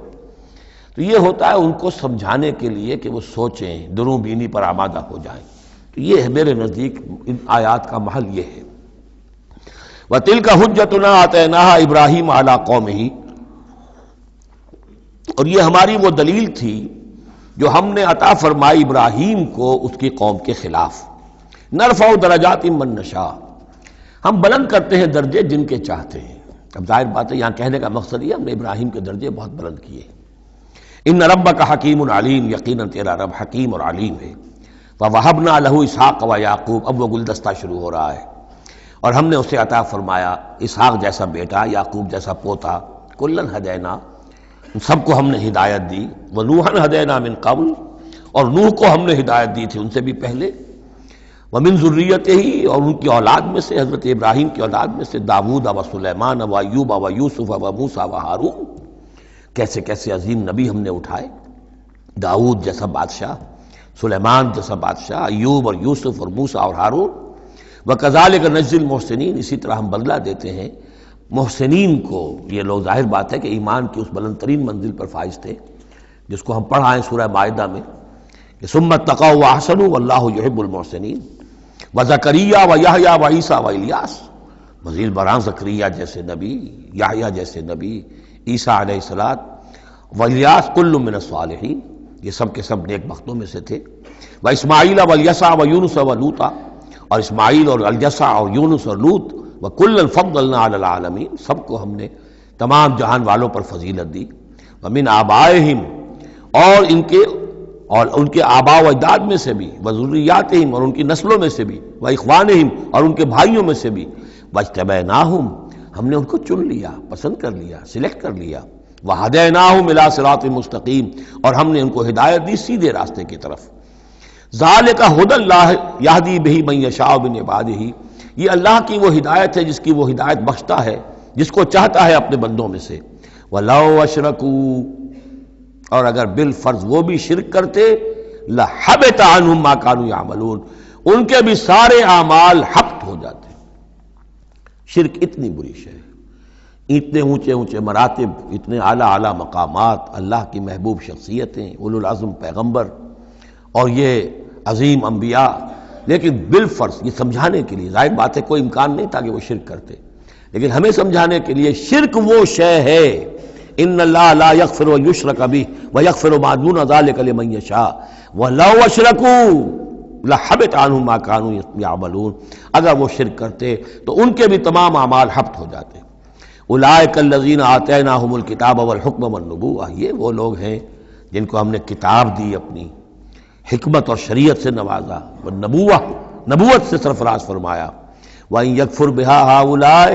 تو یہ ہوتا ہے ان کو سمجھانے کے لیے کہ وہ سوچیں، دروں بینی پر آمادہ ہو جائیں۔ تو یہ ہے میرے نزدیک ان آیات کا محل یہ ہے۔ وَتِلْكَ حُجَّتُنَا آتَيْنَاهَا إِبْرَاهِيمَ عَلَىٰ قَوْمِهِ، اور یہ ہماری وہ دلیل تھی جو ہم نے عطا فرمائی ابراہیم کو اس کی قوم کے خلاف، نرفع درجات من نشاء، ہم بلند کرتے ہیں درجے جن کے چاہتے ہیں۔ اب ظاہر بات ہے یہاں کہنے کا مقصد یہ ہم نے ابراہیم کے درجے بہت بلند کیے۔ ان ربک حکیم علیم، یقیناً تیرا رب حکیم اور علیم ہے۔ وَوَهَبْنَا لَهُ اسحاق وَيَعْقُوب، اب وہ گلدستہ شروع ہو رہا ہے، اور ہم نے اسے عطا فرمایا اسحاق جیسا بیٹا، یعقوب جیسا پوتا، کلن ہدینا، سب کو ہم نے ہدایت دی، وَنُوحًا ہدینا من قبل، اور نوح کو ہم نے ہدایت دی تھی ان سے بھی پہلے، ومن ذریتہ، اور ان کی اولاد میں سے، حضرت ابراہیم کی اولاد میں سے، داؤد و سلیمان و ایوب و یوسف و موسیٰ و ہارون، کیسے کیسے عظیم نبی ہم نے اٹھائے، داؤد جیسا بادشاہ، سلیمان جیسا بادشاہ، ایوب اور یوسف اور موسیٰ اور ہارون، وَكَذَلِكَ نَجْزِي الْمُحْسِنِينَ، اسی طرح ہم بدلہ دیتے ہیں محسنین کو۔ یہ لوگ ظاہر بات ہے کہ ایمان کی اس بلند ترین منزل پر فائز تھے جس کو ہم پڑھا ہے سورہ مائدہ میں کہ ثم اتقوا واحسنوا واللہ یحب المحسنین، وزکریا ویحییٰ وعیسیٰ والیاس، مزید برآں زکریا جیسے نبی، یحییٰ جیسے نبی، عیسیٰ علیہ السلام، والیاس کل من الصالحین، یہ سب کے سب نیک بختوں میں سے تھے، واسماعیل والیسع ویونس ولوطا، اور اسماعیل اور الیسع اور یونس اور لوط، وکلا فضلنا علی العالمین، سب کو ہم نے تمام جہان والوں پر فضیلت دی، ومن آبائہم، اور ان کے آباء و اجداد میں سے بھی، وذریاتہم، اور ان کی نسلوں میں سے بھی، واخوانہم، اور ان کے بھائیوں میں سے بھی، واجتبیناہم، ہم نے ان کو چن لیا، پسند کر لیا، سلیکٹ کر لیا، وہدیناہم الی صراط مستقیم، اور ہم نے ان کو ہدایت دی سیدھے راستے کی طرف۔ ذالک ھدی اللہ یہدی بہ من یشاء من عبادہ، یہ اللہ کی وہ ہدایت ہے جس کی وہ ہدایت بخشتا ہے جس کو چاہتا ہے اپنے بندوں میں سے۔ وَلَوْ أَشْرَكُوا، اور اگر بالفرض وہ بھی شرک کرتے، لَحَبِطَ عَنْهُمْ مَا كَانُوا يَعْمَلُونَ، ان کے بھی سارے اعمال حبط ہو جاتے۔ شرک اتنی بری شے ہے، اتنے اونچے اونچے مراتب، اتنے اعلیٰ اعلیٰ مقامات، اللہ کی محبوب شخصیتیں، اولو العزم پیغمبر اور یہ عظیم انبیاء، لیکن بالفرض یہ سمجھانے کے لیے، ظاہر بات ہے کوئی امکان نہیں تھا کہ وہ شرک کرتے، لیکن ہمیں سمجھانے کے لیے شرک وہ شے ہے، ان اللہ لا یغفر یشرک بہ ویغفر ما دون ذلک لمن یشاء ولو اشرکوا لحبط عنہم ما كانوا یعملون، اگر وہ شرک کرتے تو ان کے بھی تمام اعمال حبط ہو جاتے۔ اولئک الذین آتیناہم الکتاب والحکم والنبوۃ، یہ وہ لوگ ہیں جن کو ہم نے کتاب دی، اپنی حکمت اور شریعت سے نوازا، نبوت سے سرفراز فرمایا۔ وَإِن يَكْفُرْ بِهَا هَؤُلَاءِ،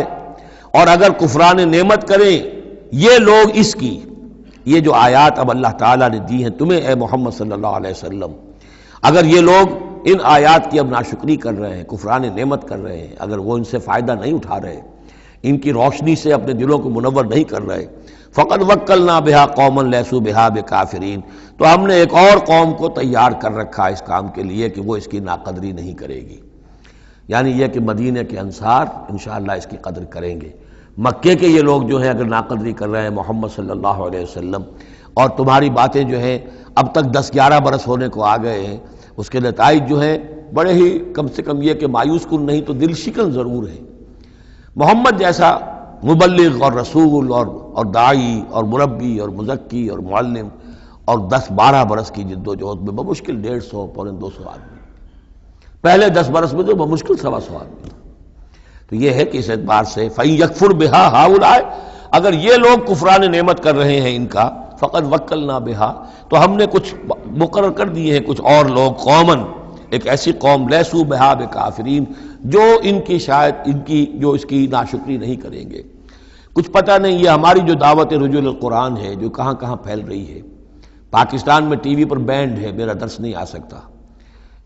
اور اگر کفران نعمت کریں یہ لوگ اس کی، یہ جو آیات اب اللہ تعالیٰ نے دی ہیں تمہیں اے محمد صلی اللہ علیہ وسلم، اگر یہ لوگ ان آیات کی اب ناشکری کر رہے ہیں، کفران نعمت کر رہے ہیں، اگر وہ ان سے فائدہ نہیں اٹھا رہے، ان کی روشنی سے اپنے دلوں کو منور نہیں کر رہے، فقد وکلنا بہا قوما لیسوا بہا بکافرین، تو ہم نے ایک اور قوم کو تیار کر رکھا اس کام کے لیے کہ وہ اس کی ناقدری نہیں کرے گی، یعنی یہ کہ مدینہ کے انصار انشاءاللہ اس کی قدر کریں گے۔ مکے کے یہ لوگ جو ہیں اگر ناقدری کر رہے ہیں محمد صلی اللہ علیہ وسلم، اور تمہاری باتیں جو ہیں اب تک 10-11 برس ہونے کو آ گئے ہیں، اس کے نتائج جو ہیں بڑے ہی کم سے کم یہ کہ مایوس کن نہیں تو دل شکن ضرور ہے۔ محمد جیسا مبلغ اور رسول اور داعی اور مربی اور مزکی اور معلم، اور 10-12 برس کی جد و جہد میں بمشکل 150 پونے 200 آدمی، پہلے 10 برس میں تو بمشکل 125 آدمی۔ تو یہ ہے کہ اس اعتبار سے فَإِن يَكْفُرْ بِهَا هَؤُلَاءِ، اگر یہ لوگ کفران نعمت کر رہے ہیں ان کا، فقد وکلنا بہا، تو ہم نے کچھ مقرر کر دیے ہیں کچھ اور لوگ، قومن، ایک ایسی قوم، لیسوا بہا بکافرین، جو ان کی شاید جو اس کی ناشکری نہیں کریں گے۔ کچھ پتہ نہیں یہ ہماری جو دعوت رجوع القرآن ہے جو کہاں کہاں پھیل رہی ہے، پاکستان میں ٹی وی پر بینڈ ہے، میرا درس نہیں آ سکتا،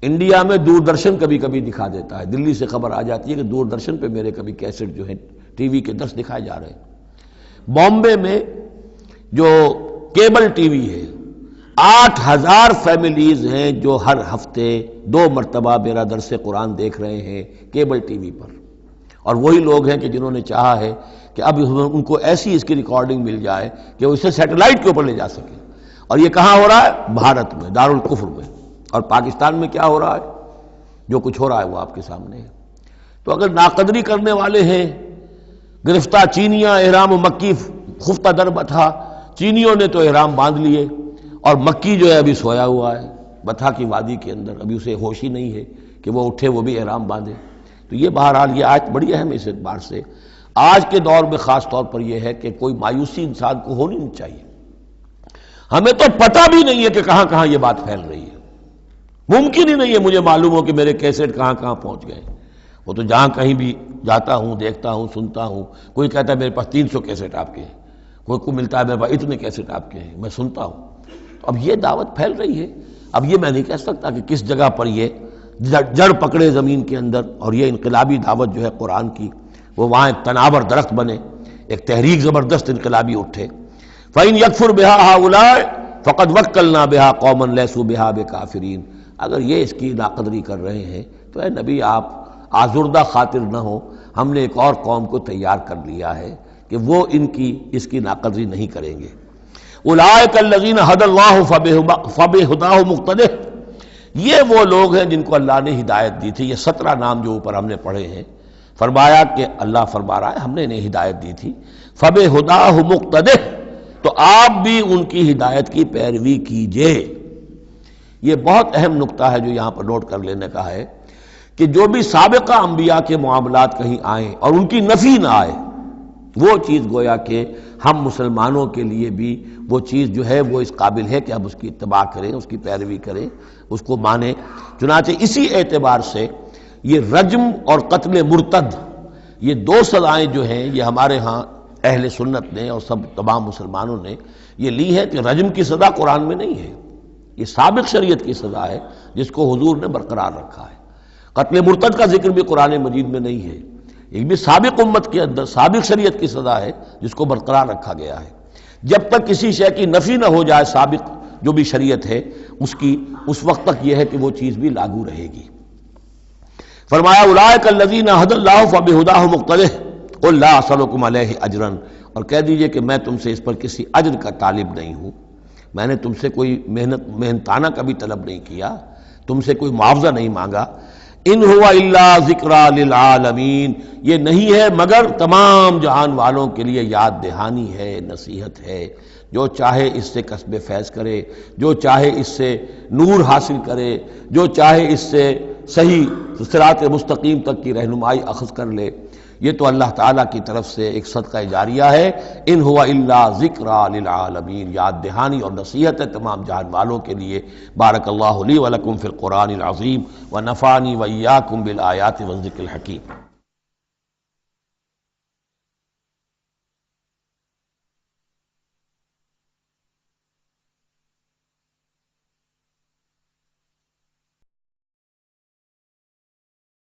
انڈیا میں دوردرشن کبھی کبھی دکھا دیتا ہے، دلی سے خبر آ جاتی ہے کہ دوردرشن پہ میرے کبھی کیسٹ جو ہے ٹی وی کے درس دکھائے جا رہے ہیں۔ بامبے میں جو کیبل ٹی وی ہے، 8000 فیملیز ہیں جو ہر ہفتے 2 مرتبہ میرا درس قرآن دیکھ رہے ہیں کیبل ٹی وی پر، اور وہی لوگ ہیں کہ جنہوں نے چاہا ہے کہ اب ان کو ایسی اس کی ریکارڈنگ مل جائے کہ وہ اسے سیٹلائٹ کے اوپر لے جا سکے، اور یہ کہاں ہو رہا ہے؟ بھارت میں، دارالکفر میں۔ اور پاکستان میں کیا ہو رہا ہے؟ جو کچھ ہو رہا ہے وہ آپ کے سامنے ہے۔ تو اگر ناقدری کرنے والے ہیں، گرفتہ چینیاں احرام و مکی خفتہ در بٹھا، چینیوں نے تو احرام باندھ لیے، اور مکی جو ہے ابھی سویا ہوا ہے بتھا کی وادی کے اندر، ابھی اسے ہوش ہی نہیں ہے کہ وہ اٹھے وہ بھی احرام باندھے۔ تو یہ بہرحال یہ آیت بڑی اہم ہے اس اعتبار سے، آج کے دور میں خاص طور پر یہ ہے کہ کوئی مایوسی انسان کو ہونی نہیں چاہیے۔ ہمیں تو پتہ بھی نہیں ہے کہ کہاں کہاں یہ بات پھیل رہی ہے، ممکن ہی نہیں ہے مجھے معلوم ہو کہ میرے کیسٹ کہاں کہاں پہنچ گئے۔ وہ تو جہاں کہیں بھی جاتا ہوں دیکھتا ہوں سنتا ہوں، کوئی کہتا ہے میرے پاس 300 کیسٹ آپ کے ہیں، کوئی کو ملتا ہے میرے پاس اتنے کیسٹ آپ کے ہیں، میں سنتا ہوں۔ تو اب یہ دعوت پھیل رہی ہے، اب یہ میں نہیں کہہ سکتا کہ کس جگہ پر یہ جڑ پکڑے زمین کے اندر، اور یہ انقلابی دعوت جو ہے قرآن کی وہ وہاں ایک تناور درخت بنے، ایک تحریک زبردست انقلابی اٹھے۔ فَإِن يَكْفُرْ بِهَا هَؤُلَاءِ فَقَدْ وَكَّلْنَا بِهَا قَوْمًا لَيْسُوا بِهَا بِكَافِرِينَ۔ اگر یہ اس کی ناقدری کر رہے ہیں تو اے نبی آپ آزردہ خاطر نہ ہو، ہم نے ایک اور قوم کو تیار کر لیا ہے کہ وہ اس کی ناقدری نہیں کریں گے۔ اولئک الذین ھدی اللہ فبہداہ مقتدہ، یہ وہ لوگ ہیں جن کو اللہ نے ہدایت دی تھی۔ یہ 17 نام جو اوپر ہم نے پڑھے ہیں، فرمایا کہ اللہ فرما رہا ہے ہم نے انہیں ہدایت دی تھی، فبہداہ مقتدہ، تو آپ بھی ان کی ہدایت کی پیروی کیجئے۔ یہ بہت اہم نقطہ ہے جو یہاں پر نوٹ کر لینے کا ہے کہ جو بھی سابقہ انبیاء کے معاملات کہیں آئیں اور ان کی نفی نہ آئے، وہ چیز گویا کہ ہم مسلمانوں کے لیے بھی وہ چیز جو ہے وہ اس قابل ہے کہ ہم اس کی اتباع کریں، اس کی پیروی کریں، اس کو مانیں۔ چنانچہ اسی اعتبار سے یہ رجم اور قتل مرتد، یہ 2 سزائیں جو ہیں یہ ہمارے ہاں اہل سنت نے اور سب تمام مسلمانوں نے یہ لی ہے کہ رجم کی سزا قرآن میں نہیں ہے، یہ سابق شریعت کی سزا ہے جس کو حضور نے برقرار رکھا ہے۔ قتل مرتد کا ذکر بھی قرآن مجید میں نہیں ہے، یہ بھی سابق امت کے اندر سابق شریعت کی سزا ہے جس کو برقرار رکھا گیا ہے۔ جب تک کسی شے کی نفی نہ ہو جائے سابق جو بھی شریعت ہے اس کی، اس وقت تک یہ ہے کہ وہ چیز بھی لاگو رہے گی۔ فرمایا اولئک الذین ھدی اللہ فبہداہ مقتدہ قل لا اسألکم علیہ اجرا، اور کہہ دیجئے کہ میں تم سے اس پر کسی اجر کا طالب نہیں ہوں، میں نے تم سے کوئی محنتانہ کبھی طلب نہیں کیا، تم سے کوئی معاوضہ نہیں مانگا۔ ان هو الا ذکریٰ للعالمین، یہ نہیں ہے مگر تمام جہان والوں کے لیے یاد دہانی ہے، نصیحت ہے۔ جو چاہے اس سے کسب فیض کرے، جو چاہے اس سے نور حاصل کرے، جو چاہے اس سے صحیح صراط مستقیم تک کی رہنمائی اخذ کر لے، یہ تو اللہ تعالیٰ کی طرف سے ایک صدقہ جاریہ ہے۔ ان هو الا ذکریٰ للعالمین، یاد دہانی اور نصیحت ہے تمام جہان والوں کے لیے۔ بارک اللہ لی ولکم فی القرآن العظیم ونفعنی وإیاکم بالآیات والذکر الحکیم۔